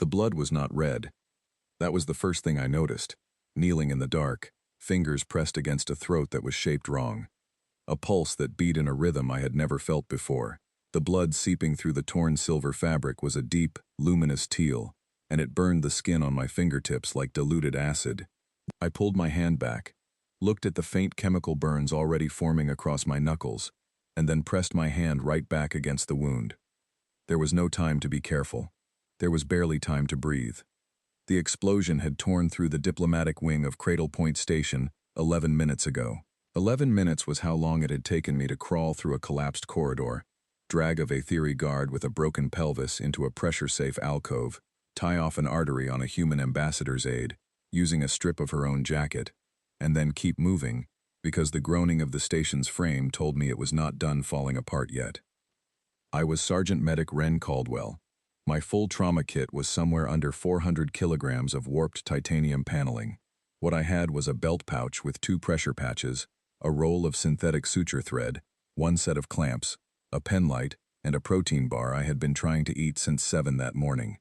The blood was not red. That was the first thing I noticed. Kneeling in the dark, fingers pressed against a throat that was shaped wrong. A pulse that beat in a rhythm I had never felt before. The blood seeping through the torn silver fabric was a deep, luminous teal, and it burned the skin on my fingertips like diluted acid. I pulled my hand back, looked at the faint chemical burns already forming across my knuckles, and then pressed my hand right back against the wound. There was no time to be careful. There was barely time to breathe. The explosion had torn through the diplomatic wing of Cradle Point Station 11 minutes ago. 11 minutes was how long it had taken me to crawl through a collapsed corridor, drag a Vathiri guard with a broken pelvis into a pressure-safe alcove, tie off an artery on a human ambassador's aide, using a strip of her own jacket, and then keep moving, because the groaning of the station's frame told me it was not done falling apart yet. I was Sergeant Medic Ren Caldwell. My full trauma kit was somewhere under 400 kilograms of warped titanium paneling. What I had was a belt pouch with 2 pressure patches, a roll of synthetic suture thread, 1 set of clamps, a pen light, and a protein bar I had been trying to eat since 7 that morning.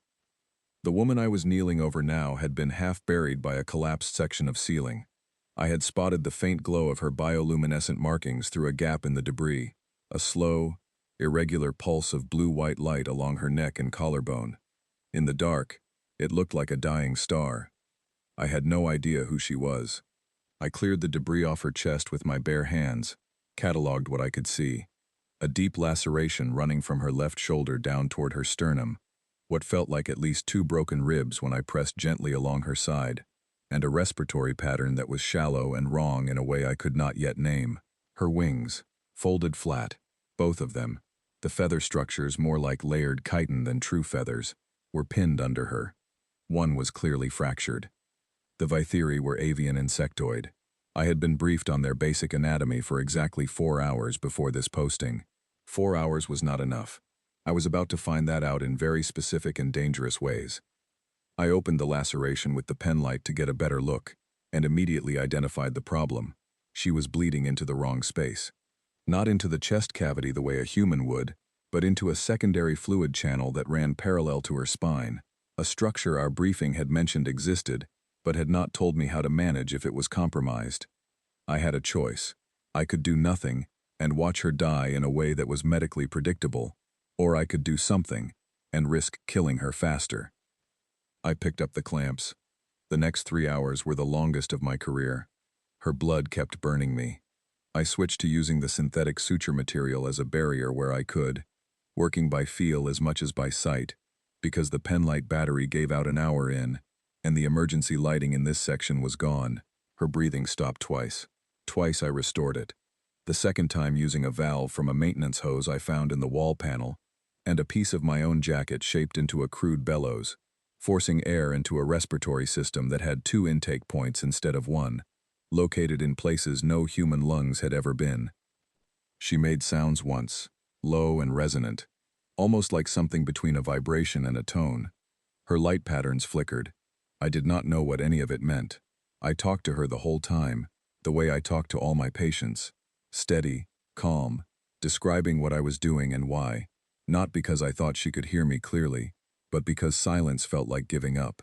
The woman I was kneeling over now had been half buried by a collapsed section of ceiling. I had spotted the faint glow of her bioluminescent markings through a gap in the debris, a slow, irregular pulse of blue-white light along her neck and collarbone. In the dark, it looked like a dying star. I had no idea who she was. I cleared the debris off her chest with my bare hands, cataloged what I could see. A deep laceration running from her left shoulder down toward her sternum, what felt like at least 2 broken ribs when I pressed gently along her side, and a respiratory pattern that was shallow and wrong in a way I could not yet name. Her wings, folded flat, both of them, the feather structures more like layered chitin than true feathers, were pinned under her. One was clearly fractured. The Vathiri were avian insectoid. I had been briefed on their basic anatomy for exactly 4 hours before this posting. 4 hours was not enough. I was about to find that out in very specific and dangerous ways. I opened the laceration with the pen light to get a better look, and immediately identified the problem. She was bleeding into the wrong space. Not into the chest cavity the way a human would, but into a secondary fluid channel that ran parallel to her spine, a structure our briefing had mentioned existed, but had not told me how to manage if it was compromised. I had a choice. I could do nothing and watch her die in a way that was medically predictable, or I could do something and risk killing her faster. I picked up the clamps. The next 3 hours were the longest of my career. Her blood kept burning me. I switched to using the synthetic suture material as a barrier where I could, working by feel as much as by sight, because the penlight battery gave out an hour in, and the emergency lighting in this section was gone. Her breathing stopped twice. Twice I restored it. The second time using a valve from a maintenance hose I found in the wall panel, and a piece of my own jacket shaped into a crude bellows, forcing air into a respiratory system that had 2 intake points instead of 1, located in places no human lungs had ever been. She made sounds once, low and resonant, almost like something between a vibration and a tone. Her light patterns flickered. I did not know what any of it meant. I talked to her the whole time, the way I talked to all my patients, steady, calm, describing what I was doing and why, not because I thought she could hear me clearly, but because silence felt like giving up.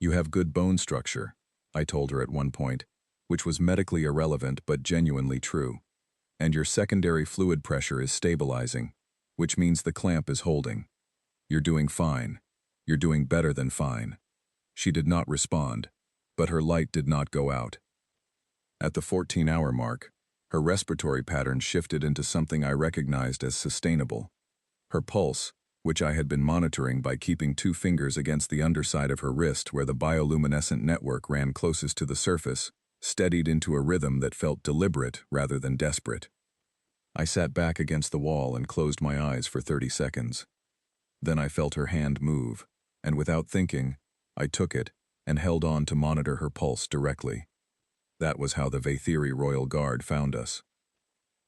"You have good bone structure," I told her at one point, which was medically irrelevant but genuinely true. "And your secondary fluid pressure is stabilizing, which means the clamp is holding. You're doing fine. You're doing better than fine." She did not respond, but her light did not go out. At the 14-hour mark, her respiratory pattern shifted into something I recognized as sustainable. Her pulse, which I had been monitoring by keeping 2 fingers against the underside of her wrist where the bioluminescent network ran closest to the surface, steadied into a rhythm that felt deliberate rather than desperate. I sat back against the wall and closed my eyes for 30 seconds. Then I felt her hand move, and without thinking, I took it and held on to monitor her pulse directly. That was how the Vathiri Royal Guard found us.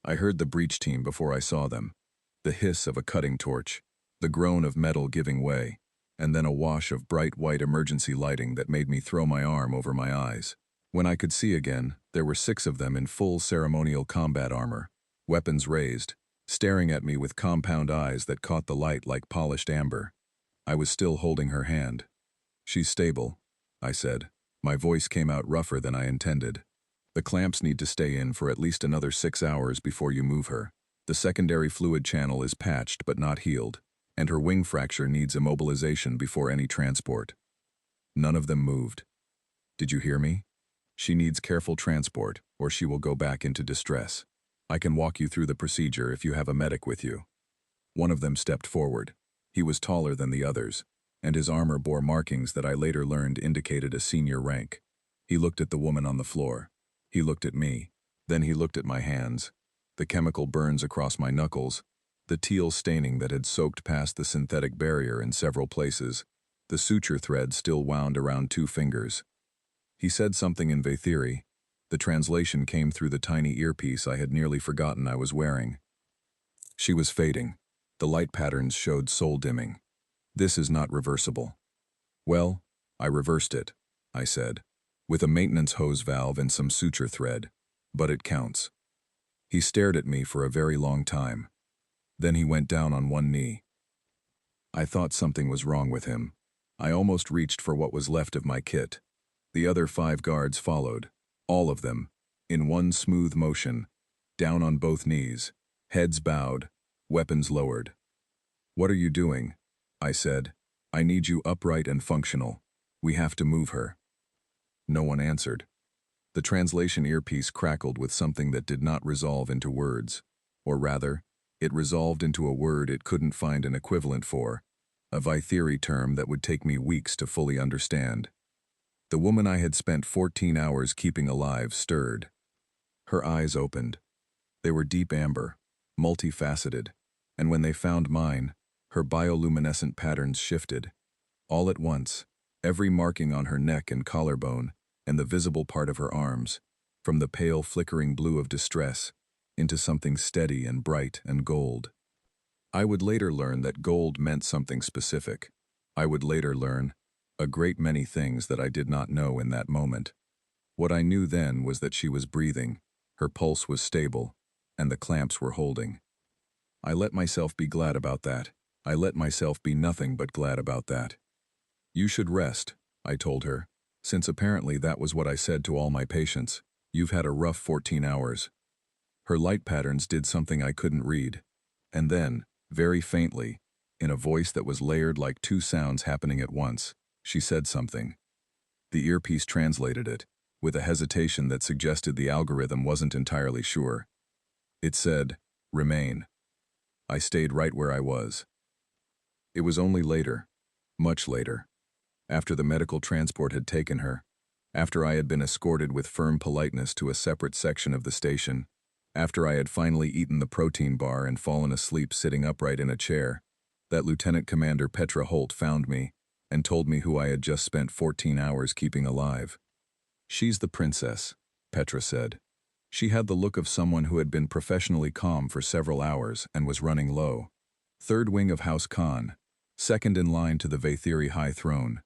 I heard the breach team before I saw them, the hiss of a cutting torch, the groan of metal giving way, and then a wash of bright white emergency lighting that made me throw my arm over my eyes. When I could see again, there were 6 of them in full ceremonial combat armor, weapons raised, staring at me with compound eyes that caught the light like polished amber. I was still holding her hand. "She's stable," I said. My voice came out rougher than I intended. "The clamps need to stay in for at least another 6 hours before you move her. The secondary fluid channel is patched but not healed, and her wing fracture needs immobilization before any transport." None of them moved. "Did you hear me? She needs careful transport, or she will go back into distress. I can walk you through the procedure if you have a medic with you." One of them stepped forward. He was taller than the others, and his armor bore markings that I later learned indicated a senior rank. He looked at the woman on the floor. He looked at me. Then he looked at my hands. The chemical burns across my knuckles, the teal staining that had soaked past the synthetic barrier in several places, the suture thread still wound around 2 fingers. He said something in Vaethiri. The translation came through the tiny earpiece I had nearly forgotten I was wearing. She was fading. The light patterns showed soul dimming. "This is not reversible." "Well, I reversed it," I said, "with a maintenance hose valve and some suture thread, but it counts." He stared at me for a very long time. Then he went down on one knee. I thought something was wrong with him. I almost reached for what was left of my kit. The other 5 guards followed, all of them, in one smooth motion, down on both knees, heads bowed, weapons lowered. "What are you doing?" I said. "I need you upright and functional. We have to move her." No one answered. The translation earpiece crackled with something that did not resolve into words. Or rather, it resolved into a word it couldn't find an equivalent for, a Vaethiri term that would take me weeks to fully understand. The woman I had spent 14 hours keeping alive stirred. Her eyes opened. They were deep amber, multifaceted, and when they found mine, her bioluminescent patterns shifted. All at once, every marking on her neck and collarbone, and the visible part of her arms, from the pale flickering blue of distress, into something steady and bright and gold. I would later learn that gold meant something specific. I would later learn a great many things that I did not know in that moment. What I knew then was that she was breathing, her pulse was stable, and the clamps were holding. I let myself be glad about that. I let myself be nothing but glad about that. "You should rest," I told her, since apparently that was what I said to all my patients. "You've had a rough 14 hours. Her light patterns did something I couldn't read. And then, very faintly, in a voice that was layered like 2 sounds happening at once, she said something. The earpiece translated it, with a hesitation that suggested the algorithm wasn't entirely sure. It said, "Remain." I stayed right where I was. It was only later, much later, after the medical transport had taken her, after I had been escorted with firm politeness to a separate section of the station, after I had finally eaten the protein bar and fallen asleep sitting upright in a chair, that Lieutenant Commander Petra Holt found me and told me who I had just spent 14 hours keeping alive. "She's the princess," Petra said. She had the look of someone who had been professionally calm for several hours and was running low. "Third wing of House Khan, second in line to the Vaethiri High Throne."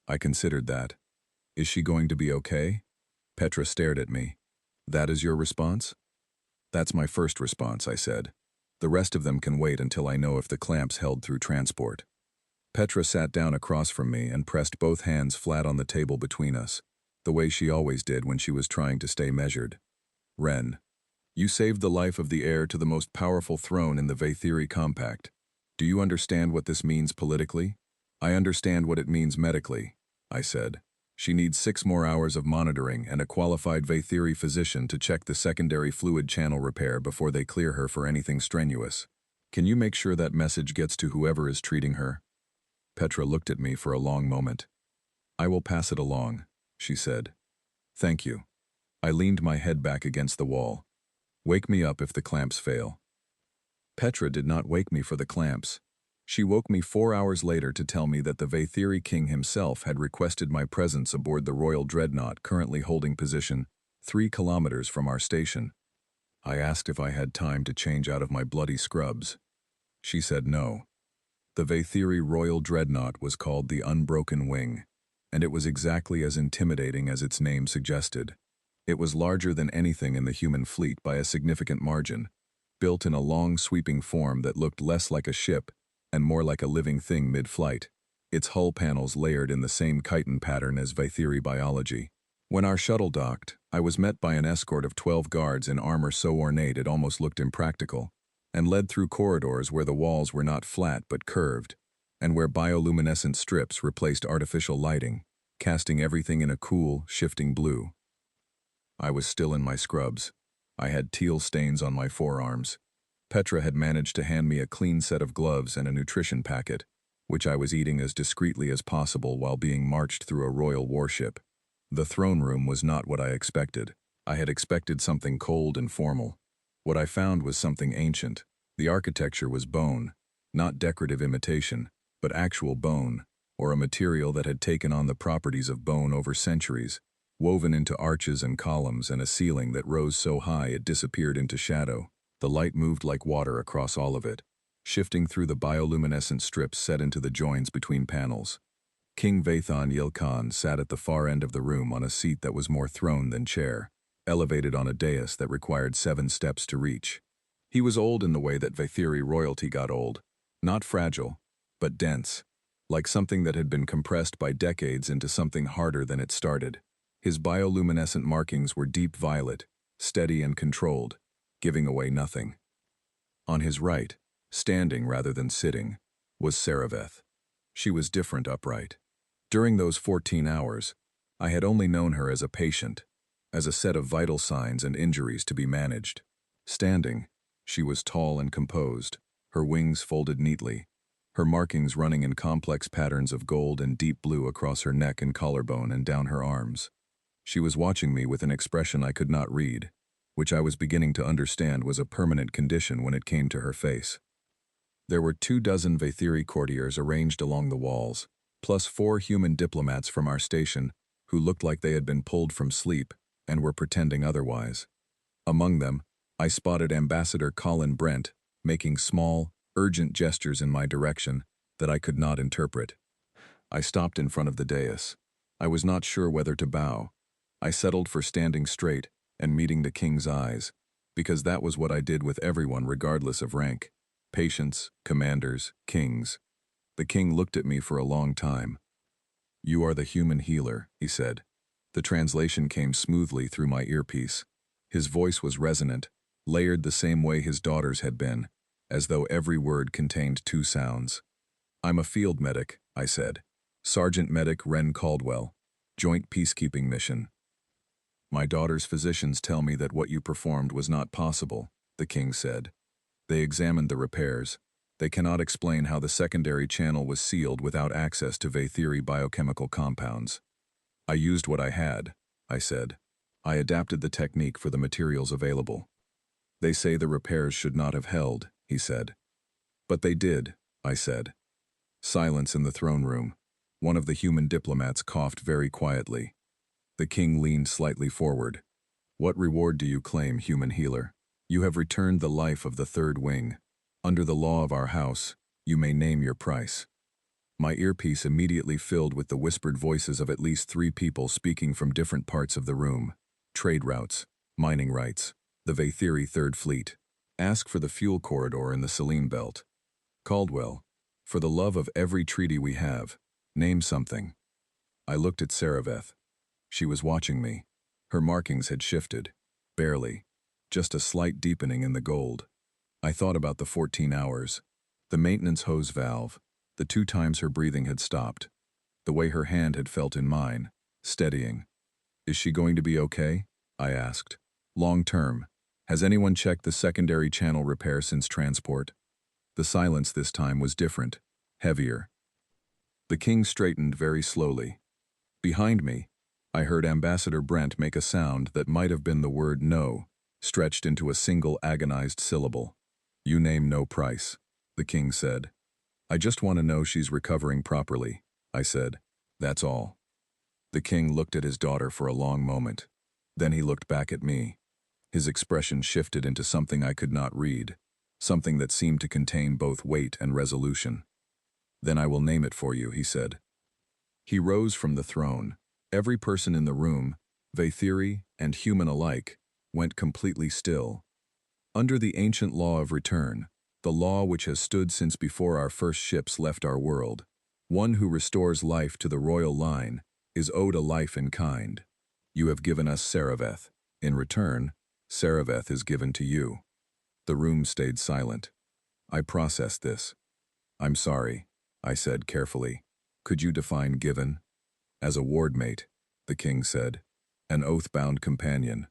I considered that. "Is she going to be okay?" Petra stared at me. "That is your response?" "That's my first response," I said. "The rest of them can wait until I know if the clamps held through transport." Petra sat down across from me and pressed both hands flat on the table between us, the way she always did when she was trying to stay measured. "Ren, you saved the life of the heir to the most powerful throne in the Vaethiri Compact. Do you understand what this means politically?" "I understand what it means medically," I said. "She needs 6 more hours of monitoring and a qualified Vaethiri physician to check the secondary fluid channel repair before they clear her for anything strenuous. Can you make sure that message gets to whoever is treating her?" Petra looked at me for a long moment. "I will pass it along," she said. "Thank you." I leaned my head back against the wall. "Wake me up if the clamps fail." Petra did not wake me for the clamps. She woke me 4 hours later to tell me that the Vaethiri king himself had requested my presence aboard the Royal Dreadnought currently holding position 3 kilometers from our station. I asked if I had time to change out of my bloody scrubs. She said no. The Vaethiri Royal Dreadnought was called the Unbroken Wing, and it was exactly as intimidating as its name suggested. It was larger than anything in the human fleet by a significant margin, built in a long sweeping form that looked less like a ship and more like a living thing mid-flight. its hull panels layered in the same chitin pattern as Vaithiri biology. When our shuttle docked, I was met by an escort of 12 guards in armor so ornate it almost looked impractical, and led through corridors where the walls were not flat but curved, and where bioluminescent strips replaced artificial lighting, casting everything in a cool, shifting blue. I was still in my scrubs. I had teal stains on my forearms. Petra had managed to hand me a clean set of gloves and a nutrition packet, which I was eating as discreetly as possible while being marched through a royal warship. The throne room was not what I expected. I had expected something cold and formal. What I found was something ancient. The architecture was bone, not decorative imitation, but actual bone, or a material that had taken on the properties of bone over centuries, woven into arches and columns and a ceiling that rose so high it disappeared into shadow. The light moved like water across all of it, shifting through the bioluminescent strips set into the joins between panels. King Vaithon Yilkhan sat at the far end of the room on a seat that was more throne than chair, elevated on a dais that required 7 steps to reach. He was old in the way that Vaithiri royalty got old, not fragile, but dense, like something that had been compressed by decades into something harder than it started. His bioluminescent markings were deep violet, steady and controlled, giving away nothing. On his right, standing rather than sitting, was Saraveth. She was different upright. During those 14 hours, I had only known her as a patient, as a set of vital signs and injuries to be managed. Standing, she was tall and composed, her wings folded neatly, her markings running in complex patterns of gold and deep blue across her neck and collarbone and down her arms. She was watching me with an expression I could not read, which I was beginning to understand was a permanent condition when it came to her face. There were 24 Vaithiri courtiers arranged along the walls, plus 4 human diplomats from our station who looked like they had been pulled from sleep and were pretending otherwise. Among them, I spotted Ambassador Colin Brent making small, urgent gestures in my direction that I could not interpret. I stopped in front of the dais. I was not sure whether to bow. I settled for standing straight and meeting the king's eyes, because that was what I did with everyone regardless of rank. Patients, commanders, kings. The king looked at me for a long time. "You are the human healer," he said. The translation came smoothly through my earpiece. His voice was resonant, layered the same way his daughter's had been, as though every word contained 2 sounds. "I'm a field medic," I said. "Sergeant Medic Wren Caldwell, Joint Peacekeeping Mission." "My daughter's physicians tell me that what you performed was not possible," the king said. "They examined the repairs. They cannot explain how the secondary channel was sealed without access to Vaithiri biochemical compounds." "I used what I had," I said. "I adapted the technique for the materials available." "They say the repairs should not have held," he said. "But they did," I said. Silence in the throne room. One of the human diplomats coughed very quietly. The king leaned slightly forward. "What reward do you claim, human healer? You have returned the life of the third wing. Under the law of our house, you may name your price." My earpiece immediately filled with the whispered voices of at least 3 people speaking from different parts of the room. Trade routes, mining rights, the Vaithiri Third Fleet. Ask for the fuel corridor in the Selene Belt. Caldwell, for the love of every treaty we have, name something. I looked at Saraveth. She was watching me. Her markings had shifted. Barely. Just a slight deepening in the gold. I thought about the 14 hours. The maintenance hose valve. The 2 times her breathing had stopped. The way her hand had felt in mine, steadying. "Is she going to be okay?" I asked. "Long term. Has anyone checked the secondary channel repair since transport?" The silence this time was different, heavier. The king straightened very slowly. Behind me, I heard Ambassador Brent make a sound that might have been the word no, stretched into a single agonized syllable. "You name no price," the king said. "I just want to know she's recovering properly," I said. "That's all." The king looked at his daughter for a long moment. Then he looked back at me. His expression shifted into something I could not read, something that seemed to contain both weight and resolution. "Then I will name it for you," he said. He rose from the throne. Every person in the room, Vaithiri and human alike, went completely still. Under the ancient law of return, the law which has stood since before our first ships left our world, One who restores life to the royal line is owed a life in kind. You have given us Saraveth. In return, Saraveth is given to you. The room stayed silent. I processed this. I'm sorry, I said carefully. Could you define given? As a wardmate, the king said. An oath-bound companion.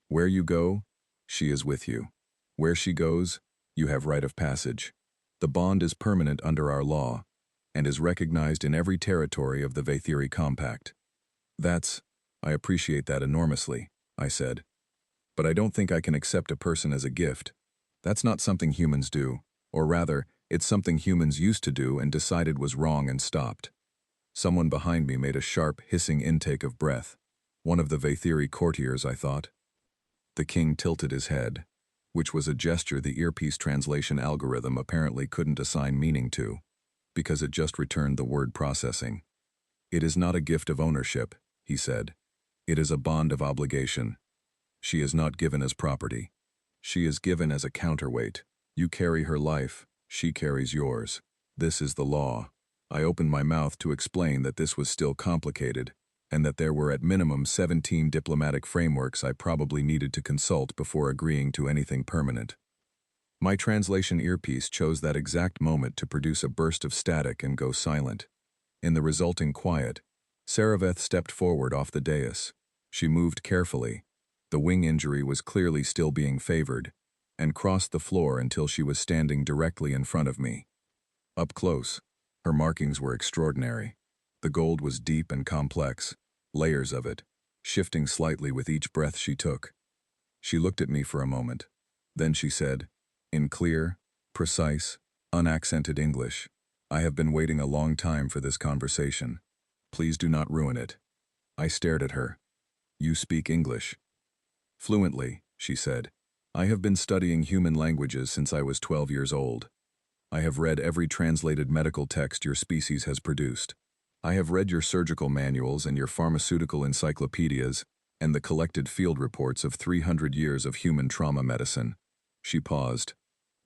Where you go, she is with you. Where she goes, you have right of passage. The bond is permanent under our law, and is recognized in every territory of the Vathiri Compact. I appreciate that enormously, I said. But I don't think I can accept a person as a gift. That's not something humans do, or rather, it's something humans used to do and decided was wrong and stopped. Someone behind me made a sharp, hissing intake of breath. One of the Vathiri courtiers, I thought. The king tilted his head, which was a gesture the earpiece translation algorithm apparently couldn't assign meaning to, because it just returned the word processing. It is not a gift of ownership, he said. It is a bond of obligation. She is not given as property. She is given as a counterweight. You carry her life, she carries yours. This is the law. I opened my mouth to explain that this was still complicated, and that there were at minimum 17 diplomatic frameworks I probably needed to consult before agreeing to anything permanent. My translation earpiece chose that exact moment to produce a burst of static and go silent. In the resulting quiet, Saraveth stepped forward off the dais. She moved carefully. The wing injury was clearly still being favored, and crossed the floor until she was standing directly in front of me. Up close, her markings were extraordinary. The gold was deep and complex, layers of it, shifting slightly with each breath she took. She looked at me for a moment. Then she said, in clear, precise, unaccented English, I have been waiting a long time for this conversation. Please do not ruin it. I stared at her. You speak English? Fluently, she said. I have been studying human languages since I was 12 years old. I have read every translated medical text your species has produced. I have read your surgical manuals and your pharmaceutical encyclopedias and the collected field reports of 300 years of human trauma medicine. She paused.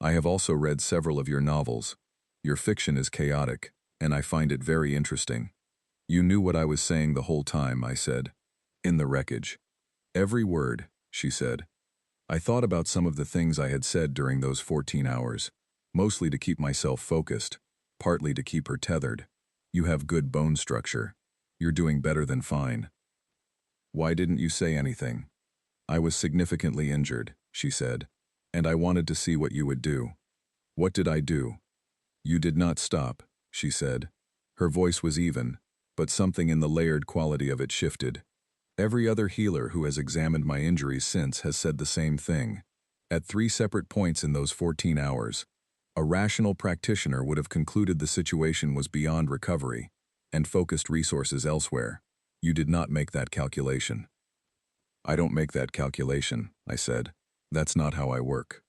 I have also read several of your novels. Your fiction is chaotic, and I find it very interesting. You knew what I was saying the whole time, I said. In the wreckage. Every word, she said. I thought about some of the things I had said during those 14 hours, mostly to keep myself focused, partly to keep her tethered. You have good bone structure. You're doing better than fine. Why didn't you say anything? I was significantly injured, she said, and I wanted to see what you would do. What did I do? You did not stop, she said. Her voice was even, but something in the layered quality of it shifted. Every other healer who has examined my injuries since has said the same thing. At 3 separate points in those 14 hours, a rational practitioner would have concluded the situation was beyond recovery and focused resources elsewhere. You did not make that calculation. I don't make that calculation, I said. That's not how I work.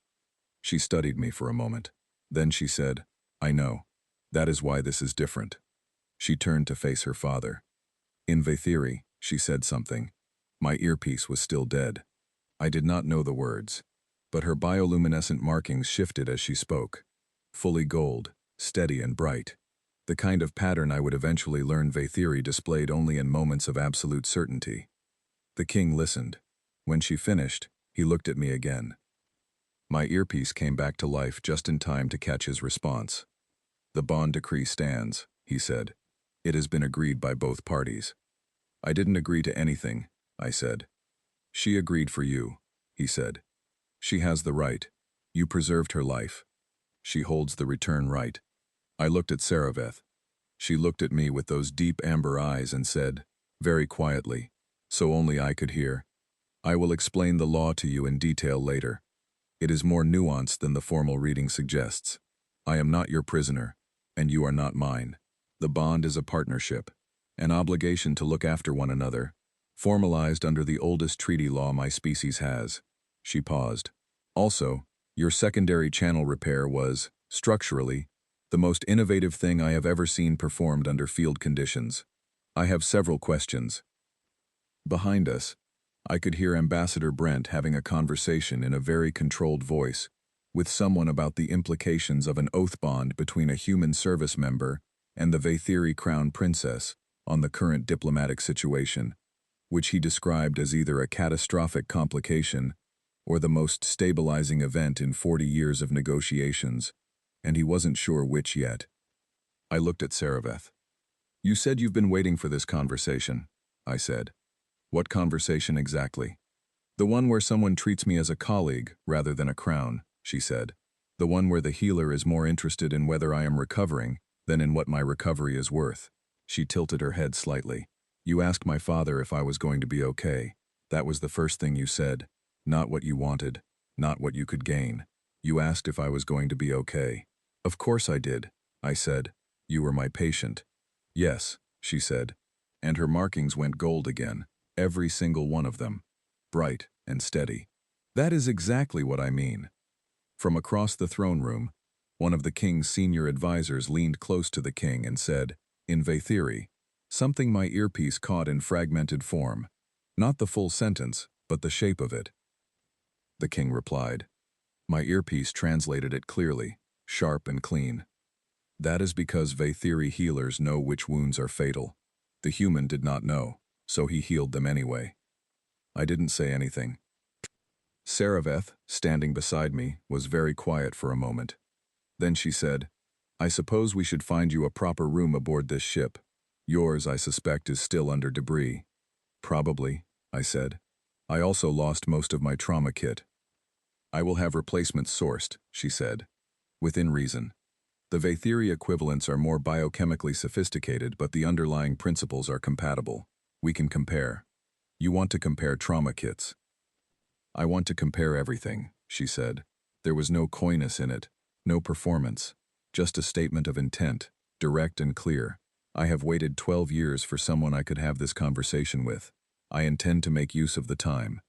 She studied me for a moment. Then she said, I know. That is why this is different. She turned to face her father. In Vathiri, she said something. My earpiece was still dead. I did not know the words, but her bioluminescent markings shifted as she spoke. Fully gold, steady and bright. The kind of pattern I would eventually learn Vathiri displayed only in moments of absolute certainty. The king listened. When she finished, he looked at me again. My earpiece came back to life just in time to catch his response. The bond decree stands, he said. It has been agreed by both parties. I didn't agree to anything, I said. She agreed for you, he said. She has the right. You preserved her life. She holds the return right. I looked at Saraveth. She looked at me with those deep amber eyes and said, very quietly, so only I could hear, I will explain the law to you in detail later. It is more nuanced than the formal reading suggests. I am not your prisoner, and you are not mine. The bond is a partnership, an obligation to look after one another, formalized under the oldest treaty law my species has. She paused. Also, your secondary channel repair was, structurally, the most innovative thing I have ever seen performed under field conditions. I have several questions. Behind us, I could hear Ambassador Brent having a conversation in a very controlled voice with someone about the implications of an oath bond between a human service member and the Vaethiri Crown Princess on the current diplomatic situation, which he described as either a catastrophic complication or the most stabilizing event in 40 years of negotiations, and he wasn't sure which yet. I looked at Saraveth. "You said you've been waiting for this conversation," I said. "What conversation exactly?" "The one where someone treats me as a colleague rather than a crown," she said. "The one where the healer is more interested in whether I am recovering than in what my recovery is worth." She tilted her head slightly. "You asked my father if I was going to be okay. That was the first thing you said. Not what you wanted, not what you could gain. You asked if I was going to be okay." "Of course I did," I said. "You were my patient." "Yes," she said, and her markings went gold again, every single one of them, bright and steady. "That is exactly what I mean." From across the throne room, one of the king's senior advisors leaned close to the king and said, in Vaethiri, something my earpiece caught in fragmented form. Not the full sentence, but the shape of it. The king replied. My earpiece translated it clearly, sharp and clean. "That is because Vaethiri healers know which wounds are fatal. The human did not know, so he healed them anyway." I didn't say anything. Saraveth, standing beside me, was very quiet for a moment. Then she said, "I suppose we should find you a proper room aboard this ship. Yours, I suspect, is still under debris." "Probably," I said. "I also lost most of my trauma kit." "I will have replacements sourced," she said. "Within reason. The Vaethiri equivalents are more biochemically sophisticated, but the underlying principles are compatible. We can compare." "You want to compare trauma kits?" "I want to compare everything," she said. There was no coyness in it, no performance, just a statement of intent, direct and clear. "I have waited 12 years for someone I could have this conversation with. I intend to make use of the time."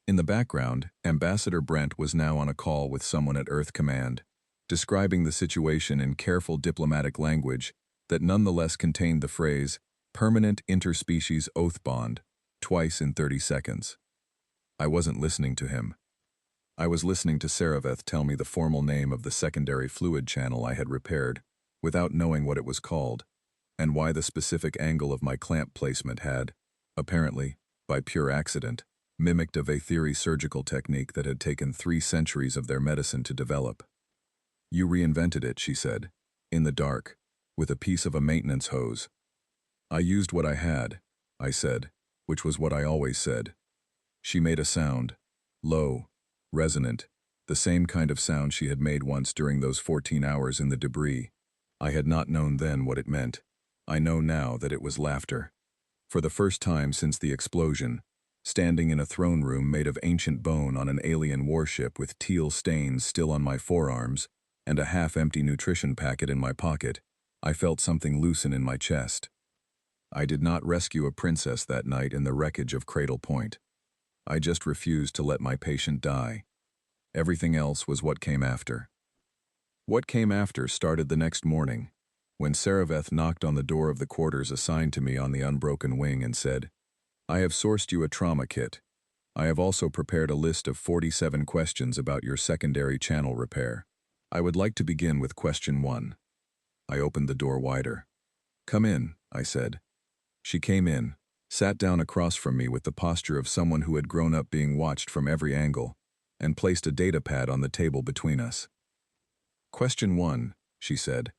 In the background, Ambassador Brent was now on a call with someone at Earth Command, describing the situation in careful diplomatic language that nonetheless contained the phrase, "permanent interspecies oath bond," twice in 30 seconds. I wasn't listening to him. I was listening to Saraveth tell me the formal name of the secondary fluid channel I had repaired, without knowing what it was called, and why the specific angle of my clamp placement had, apparently, by pure accident, mimicked a Vaethiri surgical technique that had taken 3 centuries of their medicine to develop. "You reinvented it," she said, in the dark, with a piece of a maintenance hose. "I used what I had," I said, which was what I always said. She made a sound, low, resonant, the same kind of sound she had made once during those 14 hours in the debris. I had not known then what it meant. I know now that it was laughter. For the first time since the explosion, standing in a throne room made of ancient bone on an alien warship with teal stains still on my forearms and a half-empty nutrition packet in my pocket, I felt something loosen in my chest. I did not rescue a princess that night in the wreckage of Cradle Point. I just refused to let my patient die. Everything else was what came after. What came after started the next morning, when Saraveth knocked on the door of the quarters assigned to me on the unbroken wing and said, "I have sourced you a trauma kit. I have also prepared a list of 47 questions about your secondary channel repair. I would like to begin with question 1. I opened the door wider. "Come in," I said. She came in, sat down across from me with the posture of someone who had grown up being watched from every angle, and placed a data pad on the table between us. "Question 1, she said.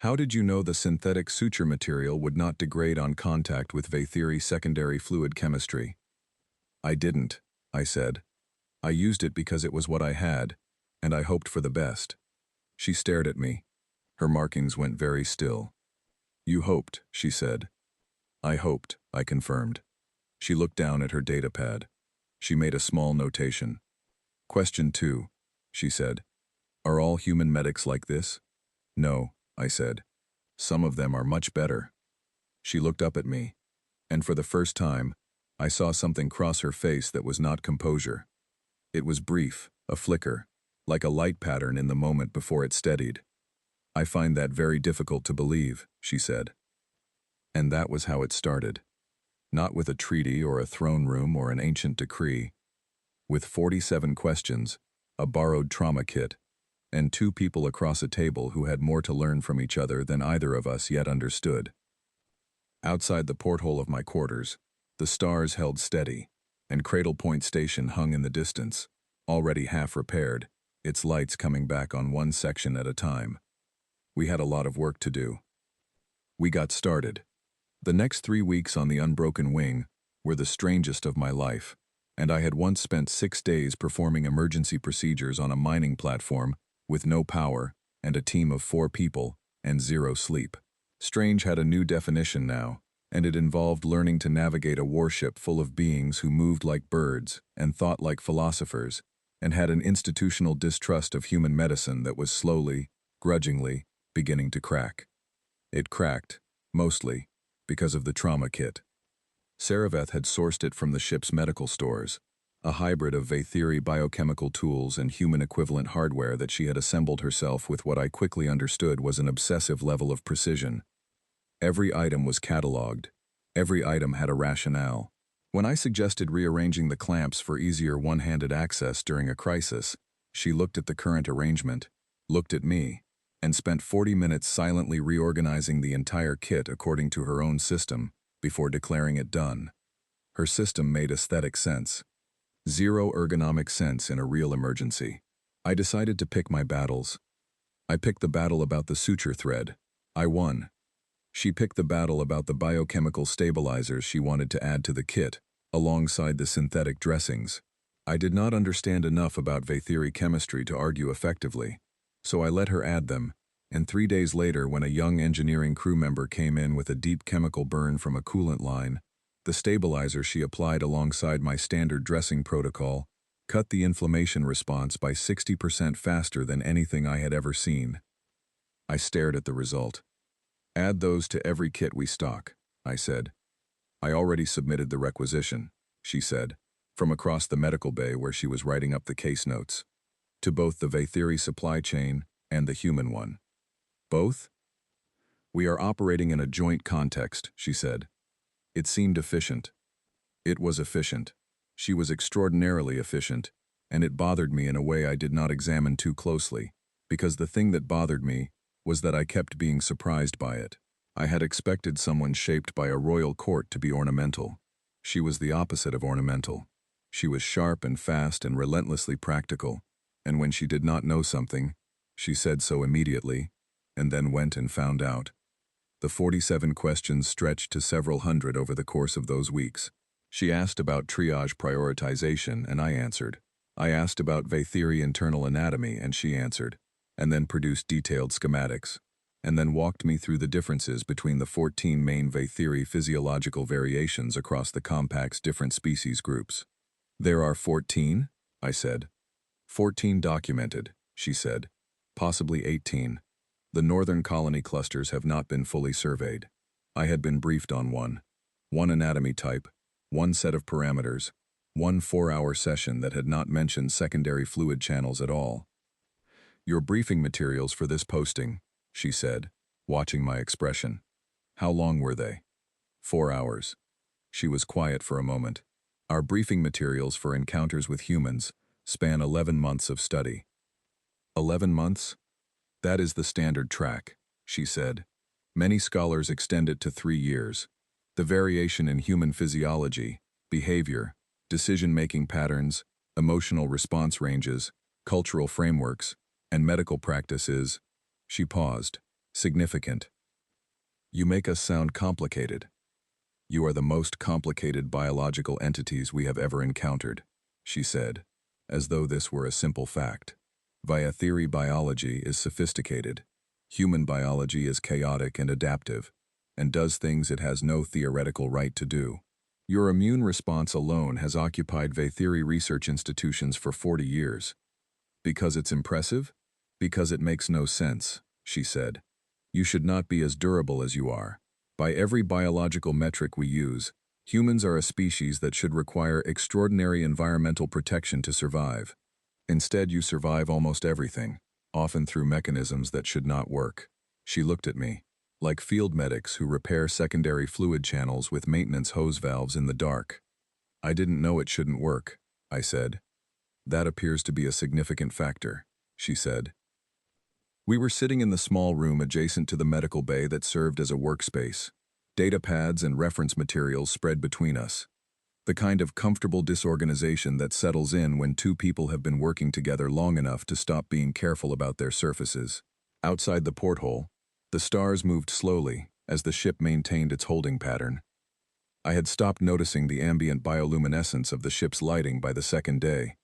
"How did you know the synthetic suture material would not degrade on contact with Vaethiri secondary fluid chemistry?" "I didn't," I said. "I used it because it was what I had, and I hoped for the best." She stared at me. Her markings went very still. "You hoped," she said. "I hoped," I confirmed. She looked down at her data pad. She made a small notation. "Question 2, she said. "Are all human medics like this?" "No," I said. "Some of them are much better." She looked up at me, and for the first time, I saw something cross her face that was not composure. It was brief, a flicker, like a light pattern in the moment before it steadied. "I find that very difficult to believe," she said. And that was how it started. Not with a treaty or a throne room or an ancient decree. With 47 questions, a borrowed trauma kit, and two people across a table who had more to learn from each other than either of us yet understood. Outside the porthole of my quarters, the stars held steady, and Cradle Point Station hung in the distance, already half repaired, its lights coming back on one section at a time. We had a lot of work to do. We got started. The next 3 weeks on the Unbroken Wing were the strangest of my life, and I had once spent 6 days performing emergency procedures on a mining platform with no power and a team of 4 people and 0 sleep. Strange had a new definition now, and it involved learning to navigate a warship full of beings who moved like birds and thought like philosophers, and had an institutional distrust of human medicine that was slowly, grudgingly, beginning to crack. It cracked, mostly, because of the trauma kit. Saraveth had sourced it from the ship's medical stores, a hybrid of Vaethiri biochemical tools and human-equivalent hardware that she had assembled herself with what I quickly understood was an obsessive level of precision. Every item was catalogued. Every item had a rationale. When I suggested rearranging the clamps for easier one-handed access during a crisis, she looked at the current arrangement, looked at me, and spent 40 minutes silently reorganizing the entire kit according to her own system before declaring it done. Her system made aesthetic sense. Zero ergonomic sense in a real emergency. I decided to pick my battles. I picked the battle about the suture thread. I won. She picked the battle about the biochemical stabilizers she wanted to add to the kit, alongside the synthetic dressings. I did not understand enough about Vaethiri chemistry to argue effectively, so I let her add them, and 3 days later when a young engineering crew member came in with a deep chemical burn from a coolant line, the stabilizer she applied alongside my standard dressing protocol cut the inflammation response by 60% faster than anything I had ever seen. I stared at the result. Add those to every kit we stock, I said. I already submitted the requisition, she said, from across the medical bay where she was writing up the case notes, to both the Vaethiri supply chain and the human one. Both? We are operating in a joint context, she said. It seemed efficient. It was efficient. She was extraordinarily efficient, and it bothered me in a way I did not examine too closely, because the thing that bothered me was that I kept being surprised by it. I had expected someone shaped by a royal court to be ornamental. She was the opposite of ornamental. She was sharp and fast and relentlessly practical, and when she did not know something, she said so immediately, and then went and found out. The 47 questions stretched to several hundred over the course of those weeks. She asked about triage prioritization, and I answered. I asked about Vaethiri internal anatomy, and she answered, and then produced detailed schematics, and then walked me through the differences between the 14 main Vaethiri physiological variations across the compact's different species groups. There are 14? I said. 14 documented, she said. Possibly 18. The northern colony clusters have not been fully surveyed. I had been briefed on one anatomy type, one set of parameters, one 4-hour session that had not mentioned secondary fluid channels at all. Your briefing materials for this posting, she said, watching my expression. How long were they? 4 hours. She was quiet for a moment. Our briefing materials for encounters with humans span 11 months of study. 11 months? That is the standard track, she said. Many scholars extend it to 3 years. The variation in human physiology, behavior, decision-making patterns, emotional response ranges, cultural frameworks, and medical practice is, she paused, significant. You make us sound complicated. You are the most complicated biological entities we have ever encountered, she said, as though this were a simple fact. Vaethiri biology is sophisticated. Human biology is chaotic and adaptive, and does things it has no theoretical right to do. Your immune response alone has occupied Vaethiri research institutions for 40 years. Because it's impressive? Because it makes no sense, she said. You should not be as durable as you are. By every biological metric we use, humans are a species that should require extraordinary environmental protection to survive. Instead, you survive almost everything, often through mechanisms that should not work. She looked at me, like field medics who repair secondary fluid channels with maintenance hose valves in the dark. I didn't know it shouldn't work, I said. That appears to be a significant factor, she said. We were sitting in the small room adjacent to the medical bay that served as a workspace. Data pads and reference materials spread between us. The kind of comfortable disorganization that settles in when two people have been working together long enough to stop being careful about their surfaces. Outside the porthole, the stars moved slowly as the ship maintained its holding pattern. I had stopped noticing the ambient bioluminescence of the ship's lighting by the second day.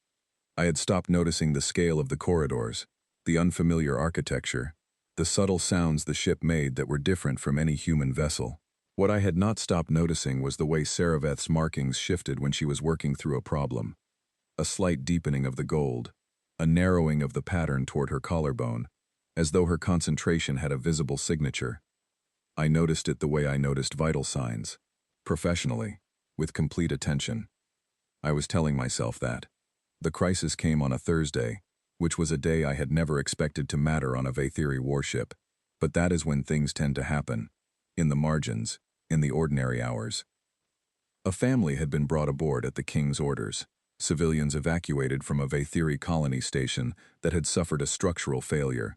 I had stopped noticing the scale of the corridors, the unfamiliar architecture, the subtle sounds the ship made that were different from any human vessel. What I had not stopped noticing was the way Saraveth's markings shifted when she was working through a problem. A slight deepening of the gold, a narrowing of the pattern toward her collarbone, as though her concentration had a visible signature. I noticed it the way I noticed vital signs, professionally, with complete attention. I was telling myself that. The crisis came on a Thursday, which was a day I had never expected to matter on a Vathiri warship, but that is when things tend to happen. In the margins, in the ordinary hours. A family had been brought aboard at the king's orders, civilians evacuated from a Vathiri colony station that had suffered a structural failure.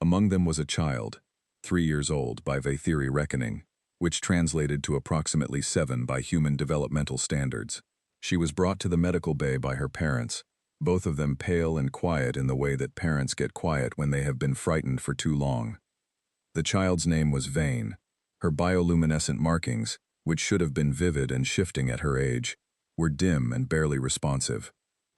Among them was a child, 3 years old by Vathiri reckoning, which translated to approximately 7 by human developmental standards. She was brought to the medical bay by her parents, both of them pale and quiet in the way that parents get quiet when they have been frightened for too long. The child's name was Vane. Her bioluminescent markings, which should have been vivid and shifting at her age, were dim and barely responsive.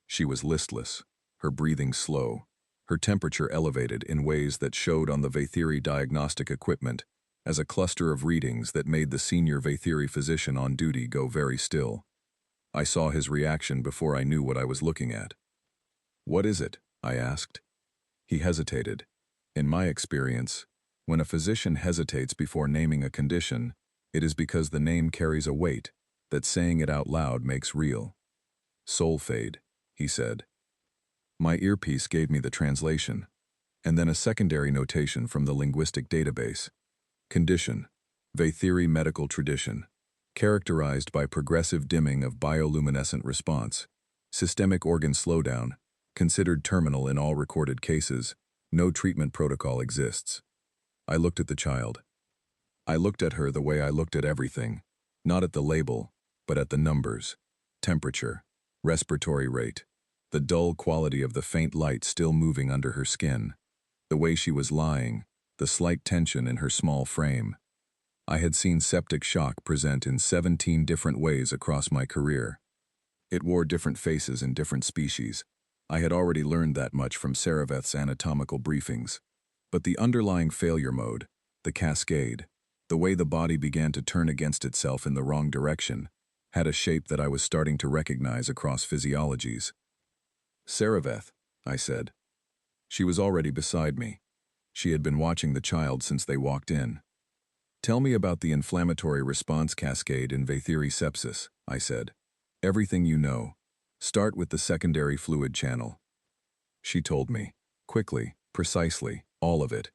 She was listless, her breathing slow, her temperature elevated in ways that showed on the Vathiri diagnostic equipment as a cluster of readings that made the senior Vathiri physician on duty go very still. I saw his reaction before I knew what I was looking at. "What is it?" I asked. He hesitated. In my experience, when a physician hesitates before naming a condition, it is because the name carries a weight that saying it out loud makes real. "Soul fade," he said. My earpiece gave me the translation, and then a secondary notation from the linguistic database. Condition: Vathiri medical tradition, characterized by progressive dimming of bioluminescent response, systemic organ slowdown, considered terminal in all recorded cases, no treatment protocol exists. I looked at the child. I looked at her the way I looked at everything, not at the label, but at the numbers, temperature, respiratory rate, the dull quality of the faint light still moving under her skin, the way she was lying, the slight tension in her small frame. I had seen septic shock present in 17 different ways across my career. It wore different faces in different species. I had already learned that much from Saraveth's anatomical briefings. But the underlying failure mode, the cascade, the way the body began to turn against itself in the wrong direction, had a shape that I was starting to recognize across physiologies. "Saraveth," I said. She was already beside me. She had been watching the child since they walked in. "Tell me about the inflammatory response cascade in Vathiri sepsis," I said. "Everything you know. Start with the secondary fluid channel." She told me, quickly, precisely, all of it.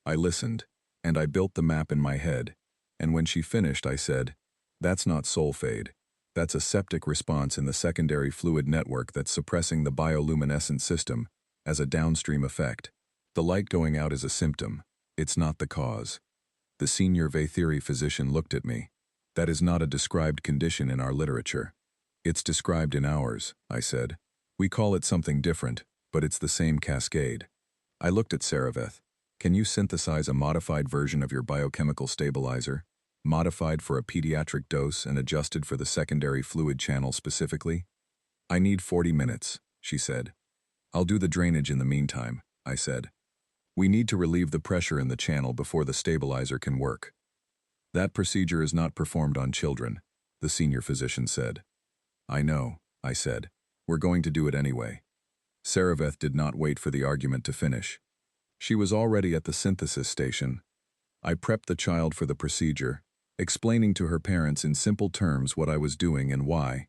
I listened, and I built the map in my head, and when she finished I said, "That's not soul fade. That's a septic response in the secondary fluid network that's suppressing the bioluminescent system as a downstream effect. The light going out is a symptom. It's not the cause." The senior Vathiri physician looked at me. "That is not a described condition in our literature." "It's described in ours," I said. "We call it something different, but it's the same cascade." I looked at Saraveth. "Can you synthesize a modified version of your biochemical stabilizer, modified for a pediatric dose and adjusted for the secondary fluid channel specifically?" "I need 40 minutes, she said. "I'll do the drainage in the meantime," I said. "We need to relieve the pressure in the channel before the stabilizer can work." "That procedure is not performed on children," the senior physician said. "I know," I said. "We're going to do it anyway." Saraveth did not wait for the argument to finish. She was already at the synthesis station. I prepped the child for the procedure, explaining to her parents in simple terms what I was doing and why,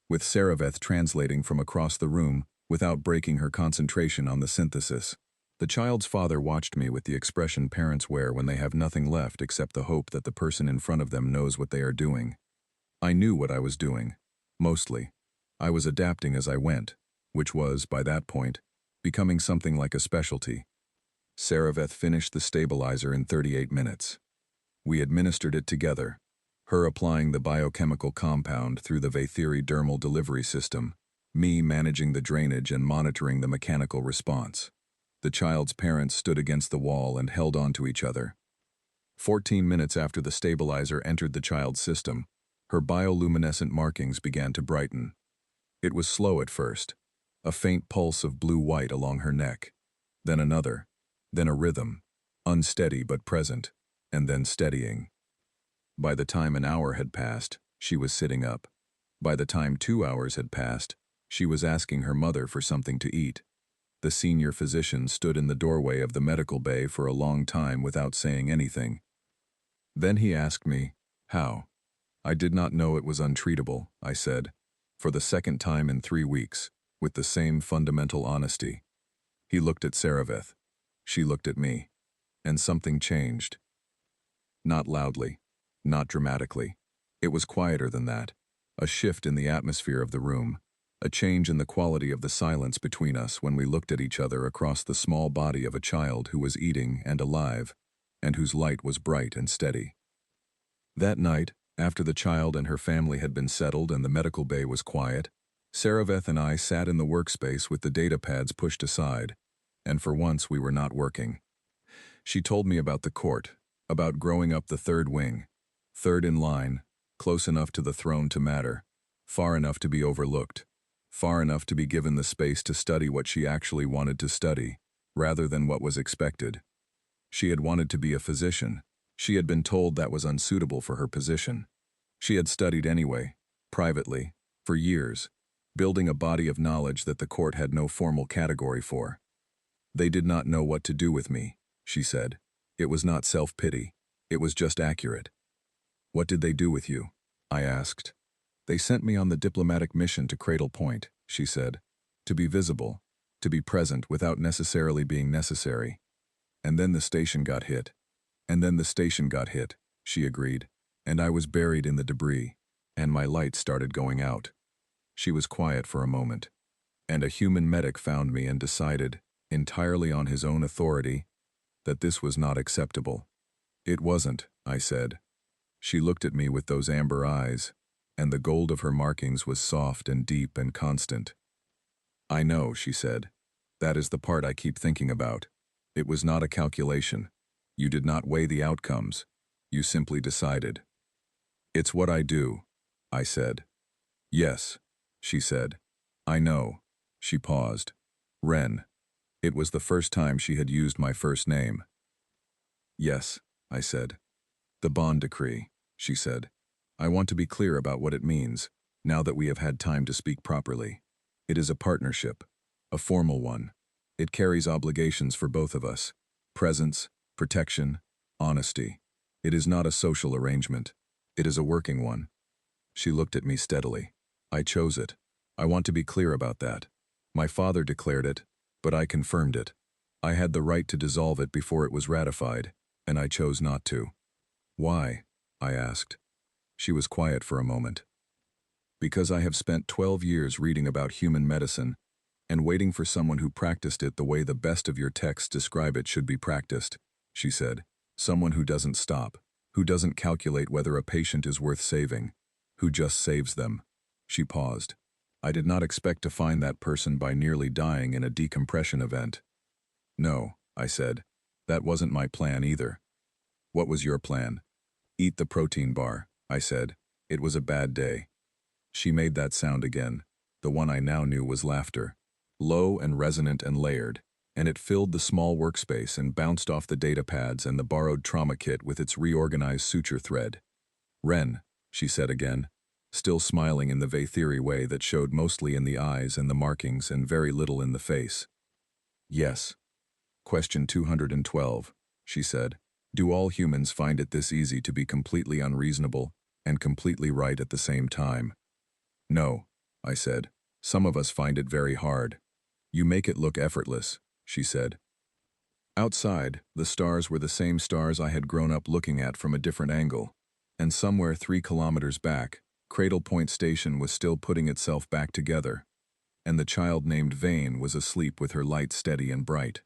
with Saraveth translating from across the room without breaking her concentration on the synthesis. The child's father watched me with the expression parents wear when they have nothing left except the hope that the person in front of them knows what they are doing. I knew what I was doing, mostly. I was adapting as I went, which was, by that point, becoming something like a specialty. Saraveth finished the stabilizer in 38 minutes. We administered it together, her applying the biochemical compound through the Vathiri dermal delivery system, me managing the drainage and monitoring the mechanical response. The child's parents stood against the wall and held on to each other. 14 minutes after the stabilizer entered the child's system, her bioluminescent markings began to brighten. It was slow at first, a faint pulse of blue-white along her neck, then another, then a rhythm, unsteady but present, and then steadying. By the time an hour had passed, she was sitting up. By the time 2 hours had passed, she was asking her mother for something to eat. The senior physician stood in the doorway of the medical bay for a long time without saying anything. Then he asked me, how? I did not know it was untreatable, I said, for the second time in 3 weeks, with the same fundamental honesty. He looked at Saraveth. She looked at me. And something changed. Not loudly, not dramatically. It was quieter than that. A shift in the atmosphere of the room. A change in the quality of the silence between us when we looked at each other across the small body of a child who was eating and alive, and whose light was bright and steady. That night, after the child and her family had been settled and the medical bay was quiet, Saraveth and I sat in the workspace with the data pads pushed aside, and for once we were not working. She told me about the court, about growing up the third wing, third in line, close enough to the throne to matter, far enough to be overlooked, far enough to be given the space to study what she actually wanted to study, rather than what was expected. She had wanted to be a physician. She had been told that was unsuitable for her position. She had studied anyway, privately, for years, building a body of knowledge that the court had no formal category for. They did not know what to do with me, she said. It was not self-pity. It was just accurate. What did they do with you? I asked. They sent me on the diplomatic mission to Cradle Point, she said. To be visible, to be present without necessarily being necessary. And then the station got hit. And then the station got hit, she agreed. And I was buried in the debris, and my light started going out. She was quiet for a moment. And a human medic found me and decided, entirely on his own authority, that this was not acceptable. It wasn't, I said. She looked at me with those amber eyes, and the gold of her markings was soft and deep and constant. I know, she said. That is the part I keep thinking about. It was not a calculation. You did not weigh the outcomes. You simply decided. It's what I do, I said. Yes, she said. I know. She paused. Ren. It was the first time she had used my first name. Yes, I said. The bond decree, she said. I want to be clear about what it means, now that we have had time to speak properly. It is a partnership, a formal one. It carries obligations for both of us. Presence, protection, honesty. It is not a social arrangement. It is a working one. She looked at me steadily. I chose it. I want to be clear about that. My father declared it, but I confirmed it. I had the right to dissolve it before it was ratified, and I chose not to. Why? I asked. She was quiet for a moment. Because I have spent 12 years reading about human medicine and waiting for someone who practiced it the way the best of your texts describe it should be practiced, she said. Someone who doesn't stop, who doesn't calculate whether a patient is worth saving, who just saves them. She paused. I did not expect to find that person by nearly dying in a decompression event. No, I said. That wasn't my plan either. What was your plan? Eat the protein bar, I said. It was a bad day. She made that sound again. The one I now knew was laughter. Low and resonant and layered, and it filled the small workspace and bounced off the data pads and the borrowed trauma kit with its reorganized suture thread. Ren, she said again, still smiling in the Vathiri way that showed mostly in the eyes and the markings and very little in the face. Yes. Question 212, she said. Do all humans find it this easy to be completely unreasonable and completely right at the same time? No, I said. Some of us find it very hard. You make it look effortless, she said. Outside, the stars were the same stars I had grown up looking at from a different angle, and somewhere 3 kilometers back, Cradle Point Station was still putting itself back together, and the child named Vane was asleep with her light steady and bright.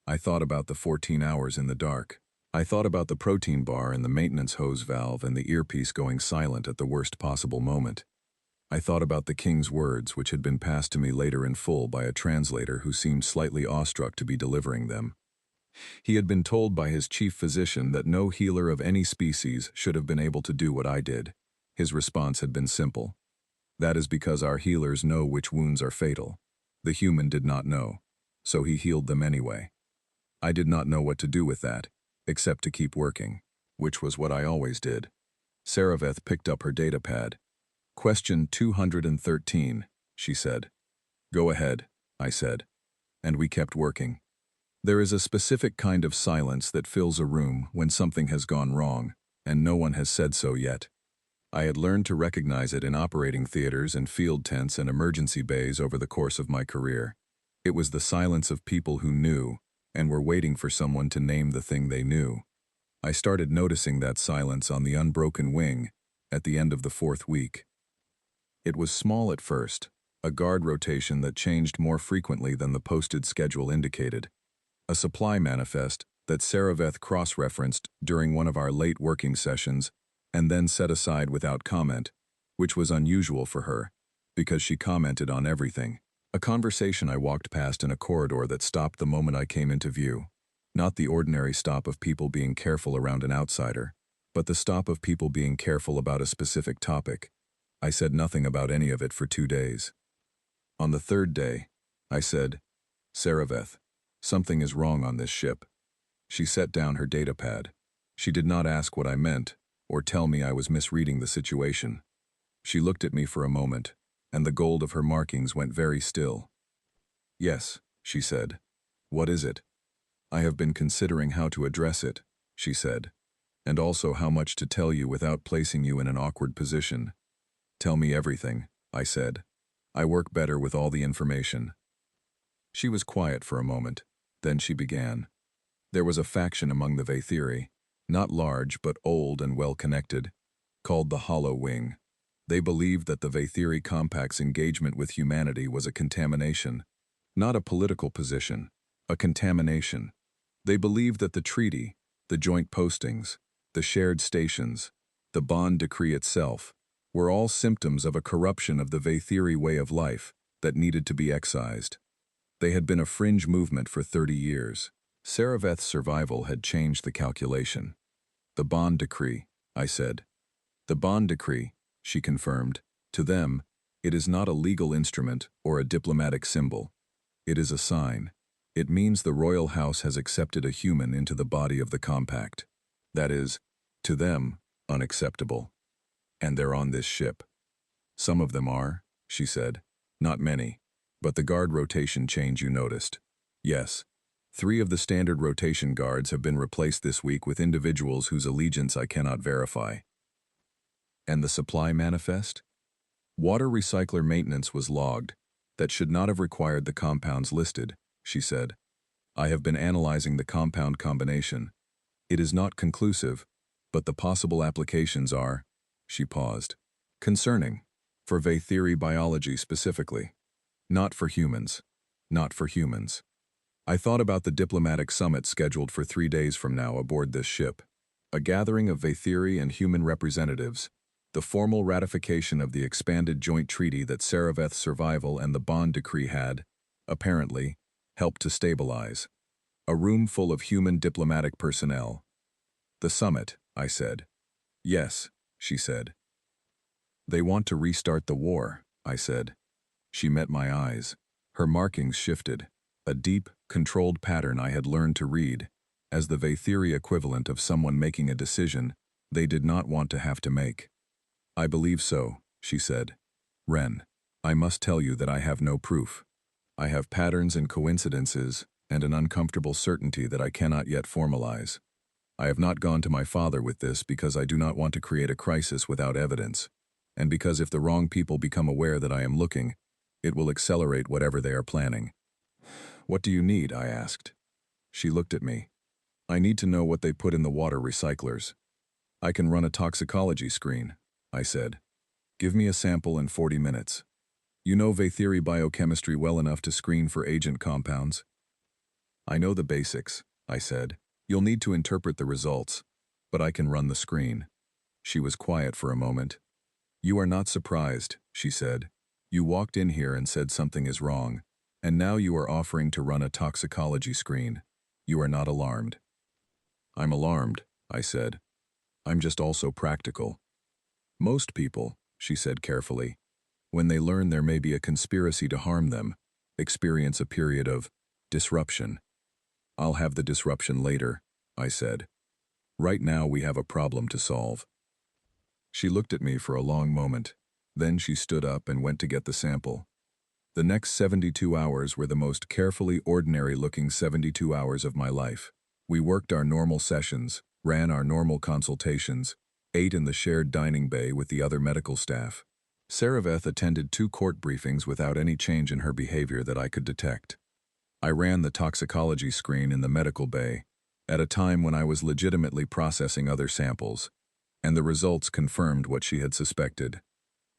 I thought about the 14 hours in the dark. I thought about the protein bar and the maintenance hose valve and the earpiece going silent at the worst possible moment. I thought about the king's words, which had been passed to me later in full by a translator who seemed slightly awestruck to be delivering them. He had been told by his chief physician that no healer of any species should have been able to do what I did. His response had been simple. That is because our healers know which wounds are fatal. The human did not know, so he healed them anyway. I did not know what to do with that, except to keep working, which was what I always did. Saraveth picked up her datapad. Question 213, she said. Go ahead, I said. And we kept working. There is a specific kind of silence that fills a room when something has gone wrong, and no one has said so yet. I had learned to recognize it in operating theaters and field tents and emergency bays over the course of my career. It was the silence of people who knew and were waiting for someone to name the thing they knew. I started noticing that silence on the unbroken wing at the end of the 4th week. It was small at first, a guard rotation that changed more frequently than the posted schedule indicated. A supply manifest that Saraveth cross-referenced during one of our late working sessions and then set aside without comment, which was unusual for her, because she commented on everything. A conversation I walked past in a corridor that stopped the moment I came into view. Not the ordinary stop of people being careful around an outsider, but the stop of people being careful about a specific topic. I said nothing about any of it for 2 days. On the 3rd day, I said, Saraveth, something is wrong on this ship. She set down her datapad. She did not ask what I meant, or tell me I was misreading the situation. She looked at me for a moment, and the gold of her markings went very still. Yes, she said. What is it? I have been considering how to address it, she said, and also how much to tell you without placing you in an awkward position. Tell me everything, I said. I work better with all the information. She was quiet for a moment. Then she began. There was a faction among the Vaethiri, not large but old and well-connected, called the Hollow Wing. They believed that the Vaethiri Compact's engagement with humanity was a contamination, not a political position, a contamination. They believed that the treaty, the joint postings, the shared stations, the bond decree itself, were all symptoms of a corruption of the Vaethiri way of life that needed to be excised. They had been a fringe movement for 30 years. Saraveth's survival had changed the calculation. The bond decree, I said. The bond decree, she confirmed. To them, it is not a legal instrument or a diplomatic symbol. It is a sign. It means the royal house has accepted a human into the body of the compact. That is, to them, unacceptable. And they're on this ship. Some of them are, she said. Not many. But the guard rotation change you noticed. Yes. 3 of the standard rotation guards have been replaced this week with individuals whose allegiance I cannot verify. And the supply manifest? Water recycler maintenance was logged. That should not have required the compounds listed, she said. I have been analyzing the compound combination. It is not conclusive, but the possible applications are, she paused, concerning, for Vaethiri biology specifically. Not for humans. Not for humans. I thought about the diplomatic summit scheduled for 3 days from now aboard this ship. A gathering of Vaethiri and human representatives, the formal ratification of the expanded joint treaty that Saraveth's survival and the bond decree had, apparently, helped to stabilize. A room full of human diplomatic personnel. The summit, I said. Yes, she said. They want to restart the war, I said. She met my eyes. Her markings shifted, a deep, controlled pattern I had learned to read, as the Vaethiri equivalent of someone making a decision they did not want to have to make. I believe so, she said. Ren, I must tell you that I have no proof. I have patterns and coincidences and an uncomfortable certainty that I cannot yet formalize. I have not gone to my father with this because I do not want to create a crisis without evidence, and because if the wrong people become aware that I am looking, it will accelerate whatever they are planning. What do you need? I asked. She looked at me. I need to know what they put in the water recyclers. I can run a toxicology screen, I said. Give me a sample in 40 minutes. You know Vaethiri biochemistry well enough to screen for agent compounds? I know the basics, I said. You'll need to interpret the results, but I can run the screen. She was quiet for a moment. You are not surprised, she said. You walked in here and said something is wrong, and now you are offering to run a toxicology screen. You are not alarmed. I'm alarmed, I said. I'm just also practical. Most people, she said carefully, when they learn there may be a conspiracy to harm them, experience a period of disruption. I'll have the disruption later, I said. Right now we have a problem to solve. She looked at me for a long moment. Then she stood up and went to get the sample. The next 72 hours were the most carefully ordinary-looking 72 hours of my life. We worked our normal sessions, ran our normal consultations, ate in the shared dining bay with the other medical staff. Saraveth attended 2 court briefings without any change in her behavior that I could detect. I ran the toxicology screen in the medical bay at a time when I was legitimately processing other samples, and the results confirmed what she had suspected.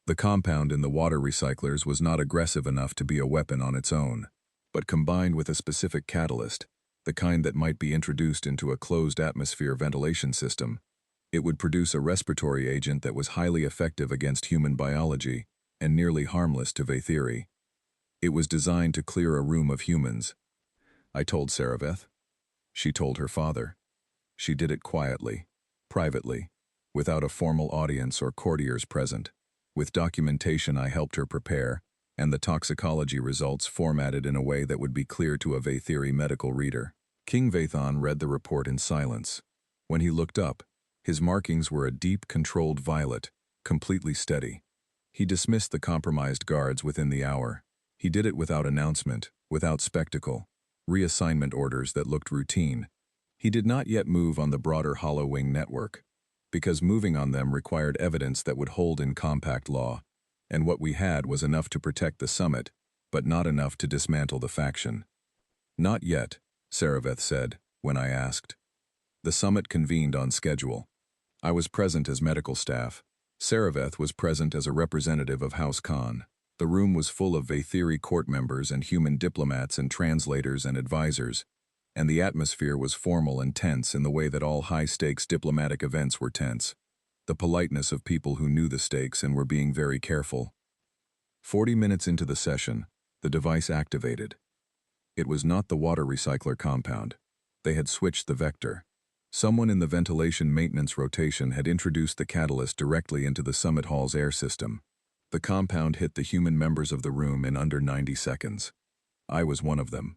The compound in the water recyclers was not aggressive enough to be a weapon on its own, but combined with a specific catalyst, the kind that might be introduced into a closed atmosphere ventilation system, it would produce a respiratory agent that was highly effective against human biology and nearly harmless to Vathiri. It was designed to clear a room of humans. I told Saraveth. She told her father. She did it quietly, privately, without a formal audience or courtiers present. With documentation I helped her prepare, and the toxicology results formatted in a way that would be clear to a Vathiri medical reader. King Vathon read the report in silence. When he looked up, his markings were a deep, controlled violet, completely steady. He dismissed the compromised guards within the hour. He did it without announcement, without spectacle, reassignment orders that looked routine. He did not yet move on the broader Hollow Wing network, because moving on them required evidence that would hold in compact law, and what we had was enough to protect the summit, but not enough to dismantle the faction. Not yet, Saraveth said, when I asked. The summit convened on schedule. I was present as medical staff. Saraveth was present as a representative of House Khan. The room was full of Vathiri court members and human diplomats and translators and advisors, and the atmosphere was formal and tense in the way that all high-stakes diplomatic events were tense. The politeness of people who knew the stakes and were being very careful. 40 minutes into the session, the device activated. It was not the water recycler compound. They had switched the vector. Someone in the ventilation maintenance rotation had introduced the catalyst directly into the summit hall's air system. The compound hit the human members of the room in under 90 seconds. I was one of them.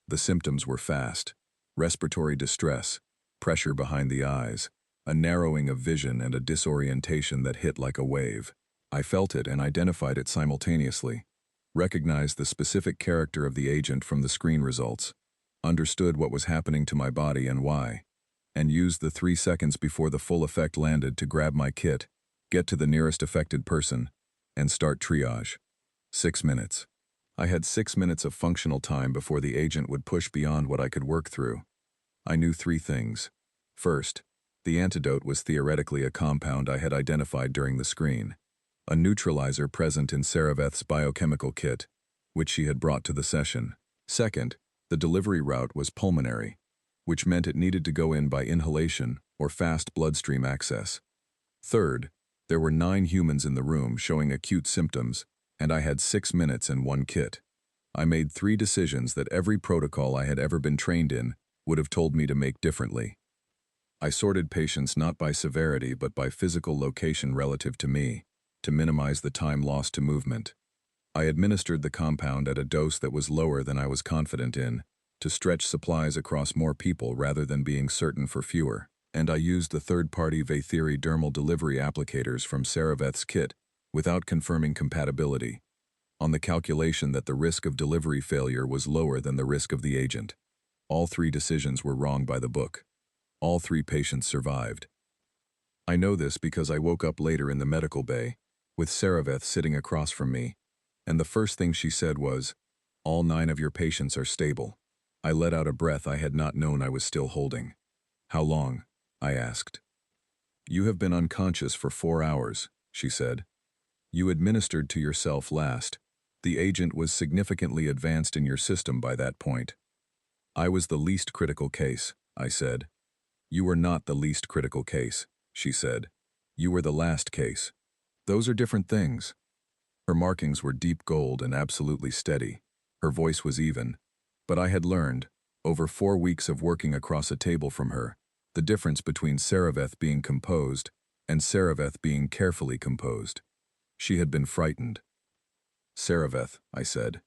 The symptoms were fast: respiratory distress, pressure behind the eyes, a narrowing of vision and a disorientation that hit like a wave. I felt it and identified it simultaneously, recognized the specific character of the agent from the screen results, understood what was happening to my body and why, and used the 3 seconds before the full effect landed to grab my kit, get to the nearest affected person, and start triage. 6 minutes. I had 6 minutes of functional time before the agent would push beyond what I could work through. I knew 3 things. First, the antidote was theoretically a compound I had identified during the screen, a neutralizer present in Saraveth's biochemical kit, which she had brought to the session. Second, the delivery route was pulmonary, which meant it needed to go in by inhalation or fast bloodstream access. Third, there were 9 humans in the room showing acute symptoms, and I had 6 minutes and 1 kit. I made 3 decisions that every protocol I had ever been trained in would have told me to make differently. I sorted patients not by severity but by physical location relative to me, to minimize the time lost to movement. I administered the compound at a dose that was lower than I was confident in, to stretch supplies across more people rather than being certain for fewer, and I used the third-party Vathiri dermal delivery applicators from Saraveth's kit without confirming compatibility, on the calculation that the risk of delivery failure was lower than the risk of the agent. All 3 decisions were wrong by the book. All 3 patients survived. I know this because I woke up later in the medical bay, with Saraveth sitting across from me, and the first thing she said was, "All 9 of your patients are stable." I let out a breath I had not known I was still holding. "How long?" I asked. "You have been unconscious for 4 hours," she said. "You administered to yourself last. The agent was significantly advanced in your system by that point." I was the least critical case, I said. You were not the least critical case, she said. You were the last case. Those are different things. Her markings were deep gold and absolutely steady. Her voice was even. But I had learned, over 4 weeks of working across a table from her, the difference between Saraveth being composed and Saraveth being carefully composed. She had been frightened. Saraveth, I said.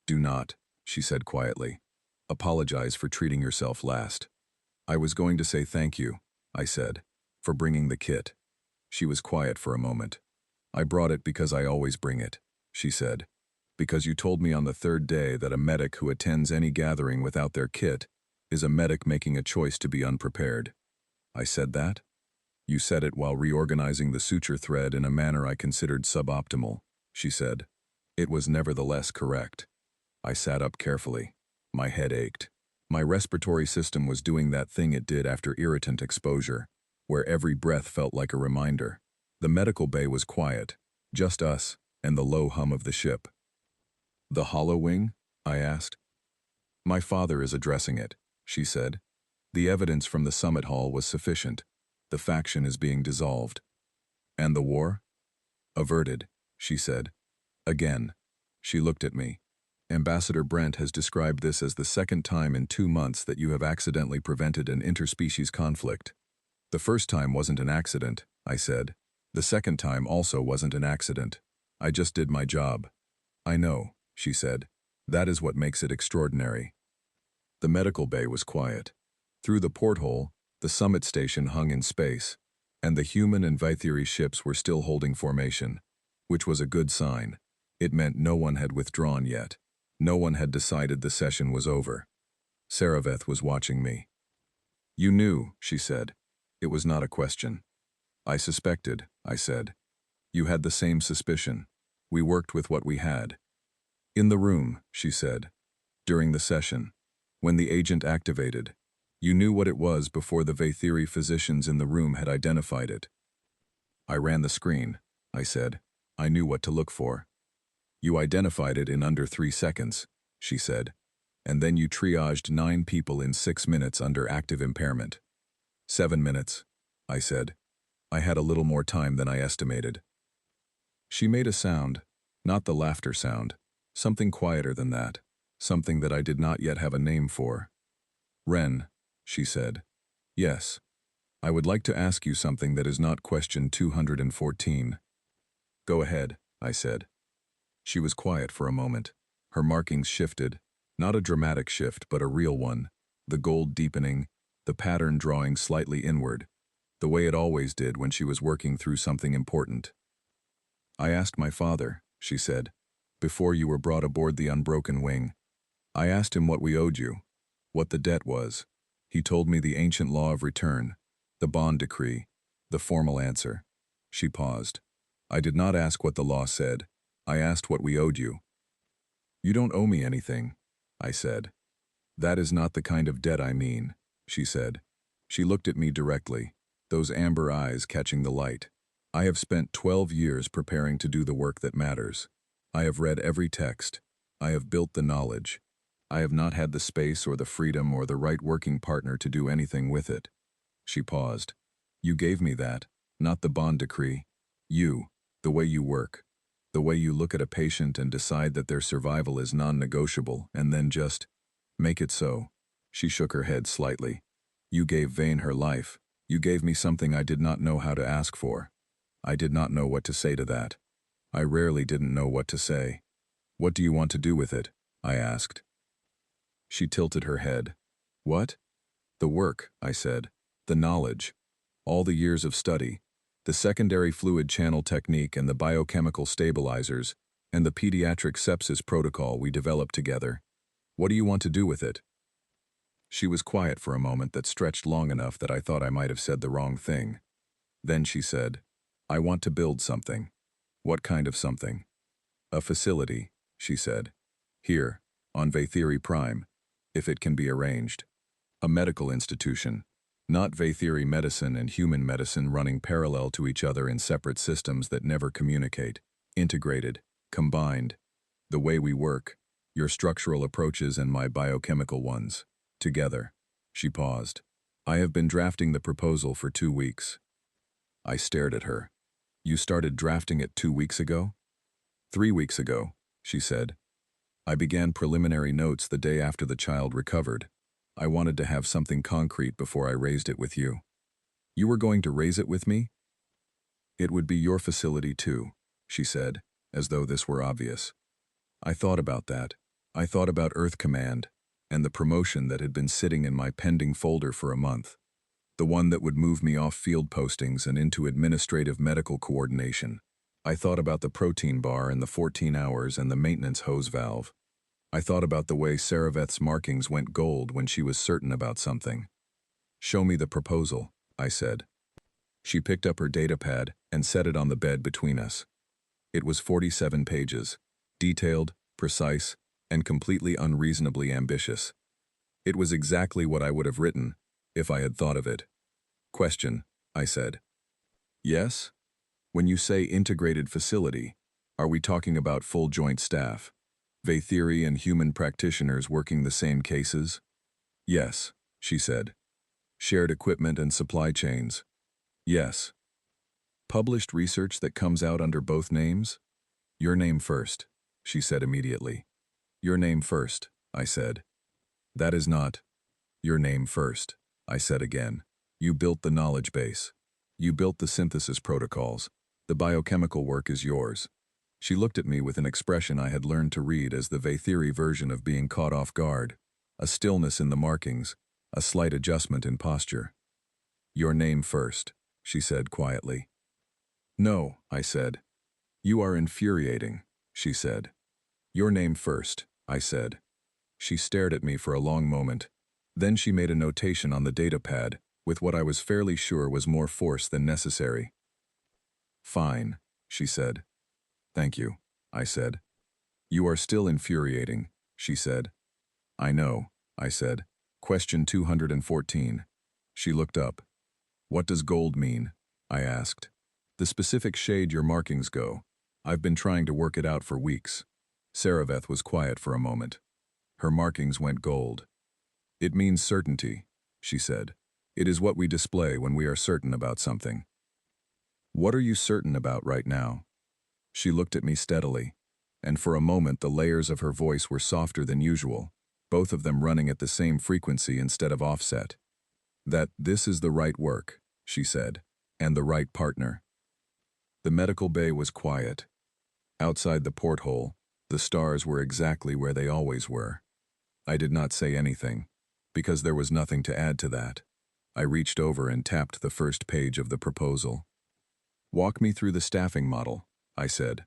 Do not, she said quietly. Apologize for treating yourself last. I was going to say thank you, I said, for bringing the kit. She was quiet for a moment. I brought it because I always bring it, she said. Because you told me on the 3rd day that a medic who attends any gathering without their kit is a medic making a choice to be unprepared. I said that? You said it while reorganizing the suture thread in a manner I considered suboptimal, she said. It was nevertheless correct. I sat up carefully. My head ached. My respiratory system was doing that thing it did after irritant exposure, where every breath felt like a reminder. The medical bay was quiet, just us and the low hum of the ship. The hollow wing? I asked. My father is addressing it, she said. The evidence from the summit hall was sufficient. The faction is being dissolved. And the war? Averted, she said. Again. She looked at me. Ambassador Brent has described this as the 2nd time in 2 months that you have accidentally prevented an interspecies conflict. The first time wasn't an accident, I said. The 2nd time also wasn't an accident. I just did my job. I know, she said. That is what makes it extraordinary. The medical bay was quiet. Through the porthole, the summit station hung in space, and the human and Vaithiri ships were still holding formation, which was a good sign. It meant no one had withdrawn yet. No one had decided the session was over. Saraveth was watching me. You knew, she said. It was not a question. I suspected, I said. You had the same suspicion. We worked with what we had. In the room, she said. During the session. When the agent activated. You knew what it was before the Vaithiri physicians in the room had identified it. I ran the screen, I said. I knew what to look for. You identified it in under 3 seconds, she said. And then you triaged 9 people in 6 minutes under active impairment. 7 minutes, I said. I had a little more time than I estimated. She made a sound, not the laughter sound, something quieter than that, something that I did not yet have a name for. Ren, she said. Yes. I would like to ask you something that is not question 214. Go ahead, I said. She was quiet for a moment. Her markings shifted, not a dramatic shift, but a real one, the gold deepening, the pattern drawing slightly inward, the way it always did when she was working through something important. I asked my father, she said, before you were brought aboard the Unbroken Wing. I asked him what we owed you, what the debt was. He told me the ancient law of return, the bond decree, the formal answer. She paused. I did not ask what the law said. I asked what we owed you. You don't owe me anything, I said. That is not the kind of debt I mean, she said. She looked at me directly, those amber eyes catching the light. I have spent 12 years preparing to do the work that matters. I have read every text. I have built the knowledge. I have not had the space or the freedom or the right working partner to do anything with it. She paused. You gave me that, not the bond decree. You, the way you work. The way you look at a patient and decide that their survival is non-negotiable and then just make it so. She shook her head slightly. You gave Vane her life. You gave me something I did not know how to ask for. I did not know what to say to that. I rarely didn't know what to say. What do you want to do with it? I asked. She tilted her head. What? The work, I said. The knowledge. All the years of study. The secondary fluid channel technique and the biochemical stabilizers, and the pediatric sepsis protocol we developed together. What do you want to do with it? She was quiet for a moment that stretched long enough that I thought I might have said the wrong thing. Then she said, I want to build something. What kind of something? A facility, she said. Here, on Vaithiri Prime, if it can be arranged. A medical institution. Not Vaithiri medicine and human medicine running parallel to each other in separate systems that never communicate. Integrated, combined. The way we work, your structural approaches and my biochemical ones. Together. She paused. I have been drafting the proposal for 2 weeks. I stared at her. You started drafting it 2 weeks ago? 3 weeks ago, she said. I began preliminary notes the day after the child recovered. I wanted to have something concrete before I raised it with you. You were going to raise it with me? It would be your facility too, she said, as though this were obvious. I thought about that. I thought about Earth Command, and the promotion that had been sitting in my pending folder for a month. The one that would move me off field postings and into administrative medical coordination. I thought about the protein bar and the 14 hours and the maintenance hose valve. I thought about the way Saraveth's markings went gold when she was certain about something. Show me the proposal, I said. She picked up her datapad and set it on the bed between us. It was 47 pages, detailed, precise, and completely unreasonably ambitious. It was exactly what I would have written if I had thought of it. Question, I said. Yes? When you say integrated facility, are we talking about full joint staff? Vaythiri and human practitioners working the same cases? Yes, she said. Shared equipment and supply chains? Yes. Published research that comes out under both names? Your name first, she said immediately. Your name first, I said. That is not. Your name first, I said again. You built the knowledge base. You built the synthesis protocols. The biochemical work is yours. She looked at me with an expression I had learned to read as the Vaythiri version of being caught off guard, a stillness in the markings, a slight adjustment in posture. Your name first, she said quietly. No, I said. You are infuriating, she said. Your name first, I said. She stared at me for a long moment. Then she made a notation on the datapad with what I was fairly sure was more force than necessary. Fine, she said. Thank you, I said. You are still infuriating, she said. I know, I said. Question 214. She looked up. What does gold mean? I asked. The specific shade your markings go. I've been trying to work it out for weeks. Saraveth was quiet for a moment. Her markings went gold. It means certainty, she said. It is what we display when we are certain about something. What are you certain about right now? She looked at me steadily, and for a moment the layers of her voice were softer than usual, both of them running at the same frequency instead of offset. That this is the right work, she said, and the right partner. The medical bay was quiet. Outside the porthole, the stars were exactly where they always were. I did not say anything, because there was nothing to add to that. I reached over and tapped the first page of the proposal. Walk me through the staffing model, I said.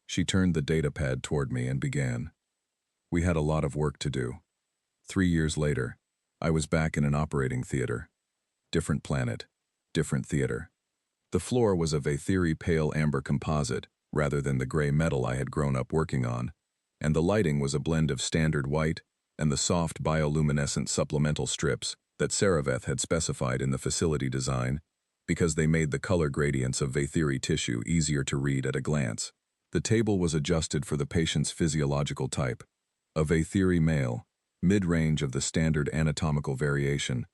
She turned the datapad toward me and began. We had a lot of work to do. 3 years later, I was back in an operating theater. Different planet, different theater. The floor was a Vaythiri pale amber composite, rather than the gray metal I had grown up working on, and the lighting was a blend of standard white and the soft bioluminescent supplemental strips that Saraveth had specified in the facility design because they made the color gradients of Vaythiri tissue easier to read at a glance. The table was adjusted for the patient's physiological type, a Vaythiri male, mid-range of the standard anatomical variation,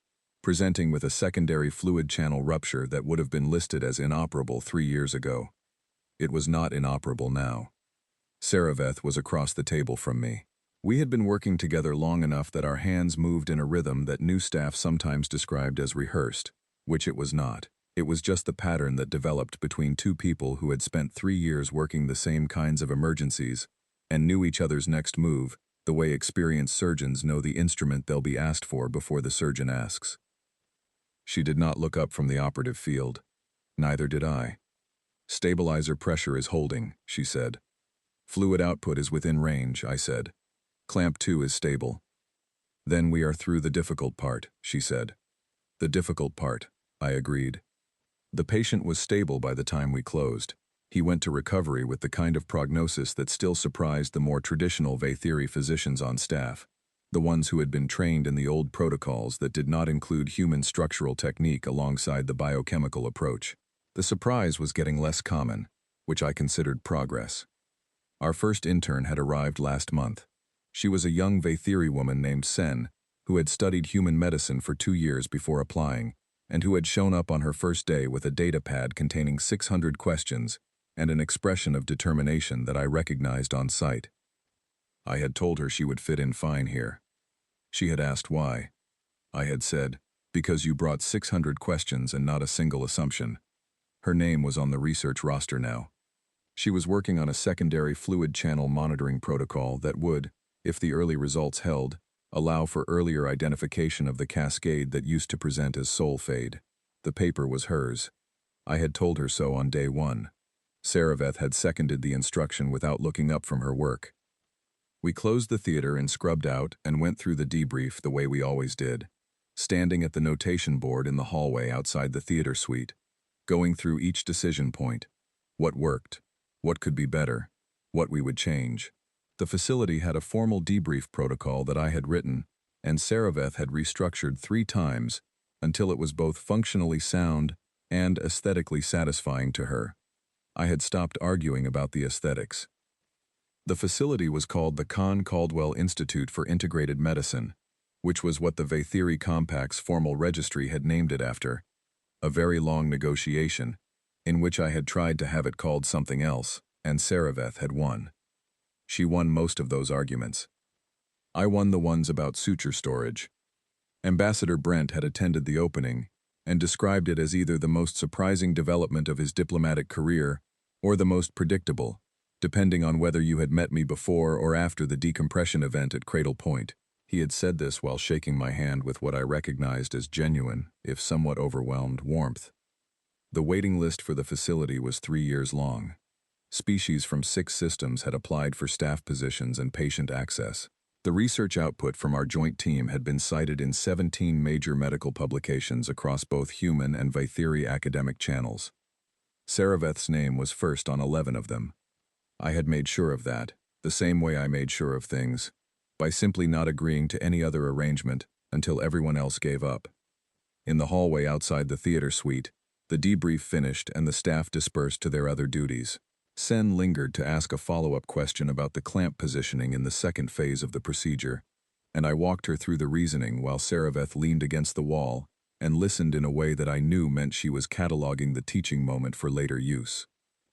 presenting with a secondary fluid channel rupture that would have been listed as inoperable 3 years ago. It was not inoperable now. Saraveth was across the table from me. We had been working together long enough that our hands moved in a rhythm that new staff sometimes described as rehearsed, which it was not. It was just the pattern that developed between two people who had spent 3 years working the same kinds of emergencies and knew each other's next move, the way experienced surgeons know the instrument they'll be asked for before the surgeon asks. She did not look up from the operative field. Neither did I. Stabilizer pressure is holding, she said. Fluid output is within range, I said. Clamp 2 is stable. Then we are through the difficult part, she said. The difficult part, I agreed. The patient was stable by the time we closed. He went to recovery with the kind of prognosis that still surprised the more traditional Vaythiri physicians on staff, the ones who had been trained in the old protocols that did not include human structural technique alongside the biochemical approach. The surprise was getting less common, which I considered progress. Our first intern had arrived last month. She was a young Vaythiri woman named Sen, who had studied human medicine for 2 years before applying, and who had shown up on her first day with a data pad containing 600 questions and an expression of determination that I recognized on sight. I had told her she would fit in fine here. She had asked why. I had said, because you brought 600 questions and not a single assumption. Her name was on the research roster now. She was working on a secondary fluid channel monitoring protocol that would, if the early results held, allow for earlier identification of the cascade that used to present as soul fade. The paper was hers. I had told her so on day 1. Saraveth had seconded the instruction without looking up from her work. We closed the theater and scrubbed out and went through the debrief the way we always did, standing at the notation board in the hallway outside the theater suite, going through each decision point, what worked, what could be better, what we would change. The facility had a formal debrief protocol that I had written, and Saraveth had restructured 3 times until it was both functionally sound and aesthetically satisfying to her. I had stopped arguing about the aesthetics. The facility was called the Con Caldwell Institute for Integrated Medicine, which was what the Vathiri Compact's formal registry had named it after. A very long negotiation, in which I had tried to have it called something else, and Saraveth had won. She won most of those arguments. I won the ones about suture storage. Ambassador Brent had attended the opening and described it as either the most surprising development of his diplomatic career or the most predictable, depending on whether you had met me before or after the decompression event at Cradle Point. He had said this while shaking my hand with what I recognized as genuine, if somewhat overwhelmed, warmth. The waiting list for the facility was 3 years long. Species from 6 systems had applied for staff positions and patient access. The research output from our joint team had been cited in 17 major medical publications across both human and Vathiri academic channels. Saraveth's name was first on 11 of them. I had made sure of that, the same way I made sure of things, by simply not agreeing to any other arrangement until everyone else gave up. In the hallway outside the theater suite, the debrief finished and the staff dispersed to their other duties. Sen lingered to ask a follow-up question about the clamp positioning in the second phase of the procedure, and I walked her through the reasoning while Saraveth leaned against the wall and listened in a way that I knew meant she was cataloging the teaching moment for later use.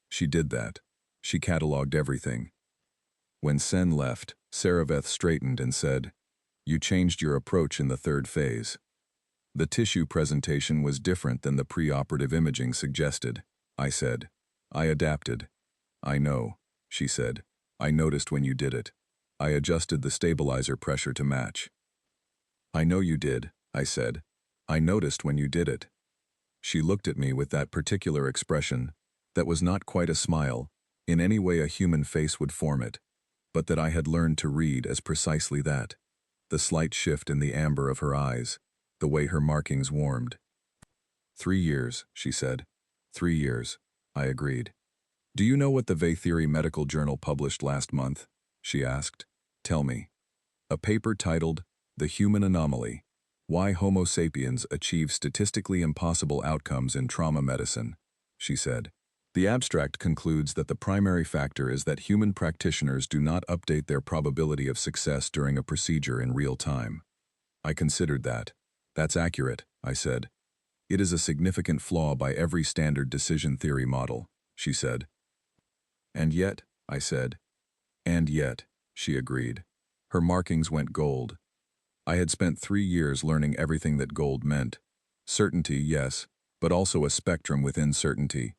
She did that. She cataloged everything. When Sen left, Saraveth straightened and said, "You changed your approach in the 3rd phase. The tissue presentation was different than the preoperative imaging suggested," I said. "I adapted." "I know," she said. "I noticed when you did it. I adjusted the stabilizer pressure to match." "I know you did," I said. "I noticed when you did it." She looked at me with that particular expression that was not quite a smile, in any way a human face would form it, but that I had learned to read as precisely that. The slight shift in the amber of her eyes, the way her markings warmed. 3 years, she said. 3 years, I agreed. "Do you know what the Vathiri Medical Journal published last month?" she asked. "Tell me." "A paper titled, 'The Human Anomaly: Why Homo Sapiens Achieve Statistically Impossible Outcomes in Trauma Medicine,'" she said. "The abstract concludes that the primary factor is that human practitioners do not update their probability of success during a procedure in real time." I considered that. "That's accurate," I said. "It is a significant flaw by every standard decision theory model," she said. "And yet," I said. "And yet," she agreed. Her markings went gold. I had spent 3 years learning everything that gold meant. Certainty, yes, but also a spectrum within certainty.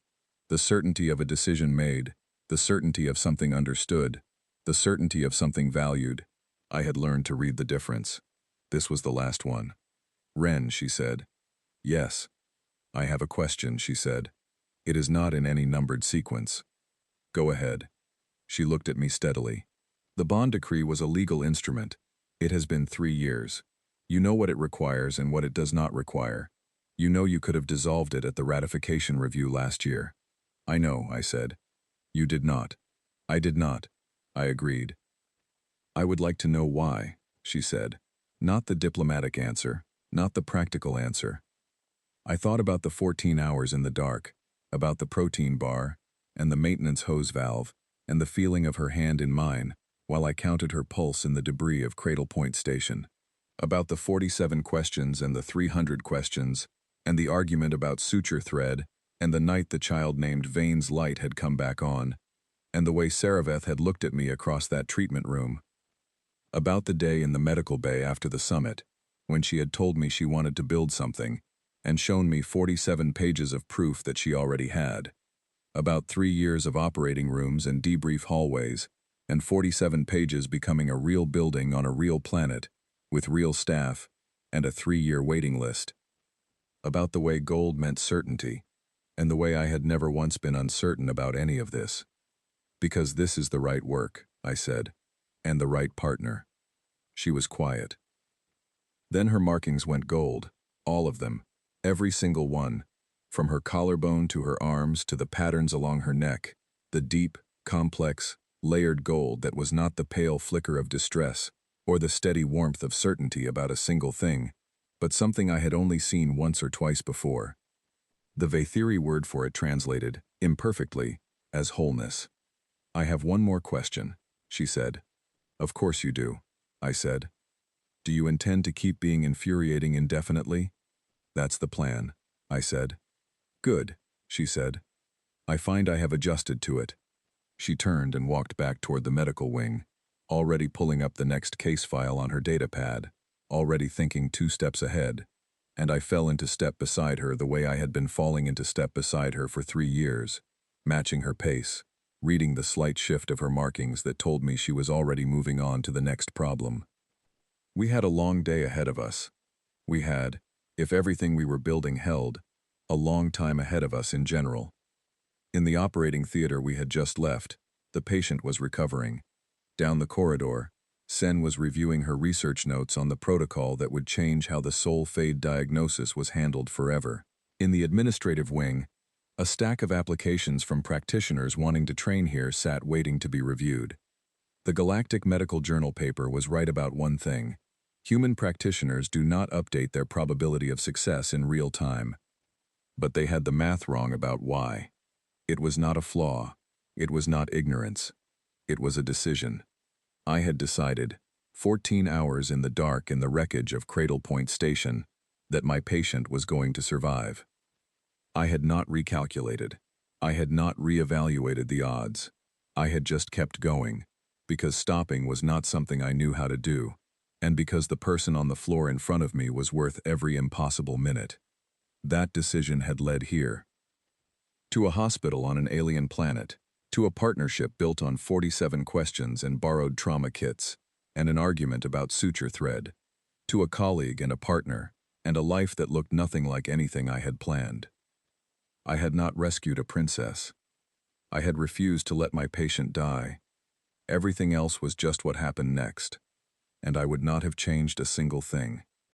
The certainty of a decision made, the certainty of something understood, the certainty of something valued. I had learned to read the difference. This was the last one. "Ren," she said. "Yes." "I have a question," she said. "It is not in any numbered sequence." "Go ahead." She looked at me steadily. "The bond decree was a legal instrument. It has been 3 years. You know what it requires and what it does not require. You know you could have dissolved it at the ratification review last year." "I know," I said. "You did not." "I did not," I agreed. "I would like to know why," she said. "Not the diplomatic answer, not the practical answer." I thought about the 14 hours in the dark, about the protein bar, and the maintenance hose valve, and the feeling of her hand in mine, while I counted her pulse in the debris of Cradle Point Station. About the 47 questions and the 300 questions, and the argument about suture thread, and the night the child named Vane's light had come back on, and the way Saraveth had looked at me across that treatment room. About the day in the medical bay after the summit, when she had told me she wanted to build something, and shown me 47 pages of proof that she already had. About 3 years of operating rooms and debrief hallways, and 47 pages becoming a real building on a real planet, with real staff, and a 3-year waiting list. About the way gold meant certainty, and the way I had never once been uncertain about any of this. Because this is the right work, I said, and the right partner. She was quiet. Then her markings went gold, all of them, every single one, from her collarbone to her arms to the patterns along her neck, the deep, complex, layered gold that was not the pale flicker of distress or the steady warmth of certainty about a single thing, but something I had only seen once or twice before. The Vathiri word for it translated, imperfectly, as wholeness. I have one more question, she said. Of course you do, I said. Do you intend to keep being infuriating indefinitely? That's the plan, I said. Good, she said. I find I have adjusted to it. She turned and walked back toward the medical wing, already pulling up the next case file on her data pad, already thinking 2 steps ahead, and I fell into step beside her the way I had been falling into step beside her for 3 years, matching her pace, reading the slight shift of her markings that told me she was already moving on to the next problem. We had a long day ahead of us. We had, if everything we were building held, a long time ahead of us in general. In the operating theater we had just left, the patient was recovering. Down the corridor, Sen was reviewing her research notes on the protocol that would change how the soul fade diagnosis was handled forever. In the administrative wing, a stack of applications from practitioners wanting to train here sat waiting to be reviewed. The Galactic Medical Journal paper was right about one thing. Human practitioners do not update their probability of success in real time. But they had the math wrong about why. It was not a flaw. It was not ignorance. It was a decision. I had decided, 14 hours in the dark in the wreckage of Cradle Point Station, that my patient was going to survive. I had not recalculated. I had not reevaluated the odds. I had just kept going, because stopping was not something I knew how to do, and because the person on the floor in front of me was worth every impossible minute. That decision had led here. To a hospital on an alien planet, to a partnership built on 47 questions and borrowed trauma kits, and an argument about suture thread, to a colleague and a partner, and a life that looked nothing like anything I had planned. I had not rescued a princess. I had refused to let my patient die. Everything else was just what happened next, and I would not have changed a single thing.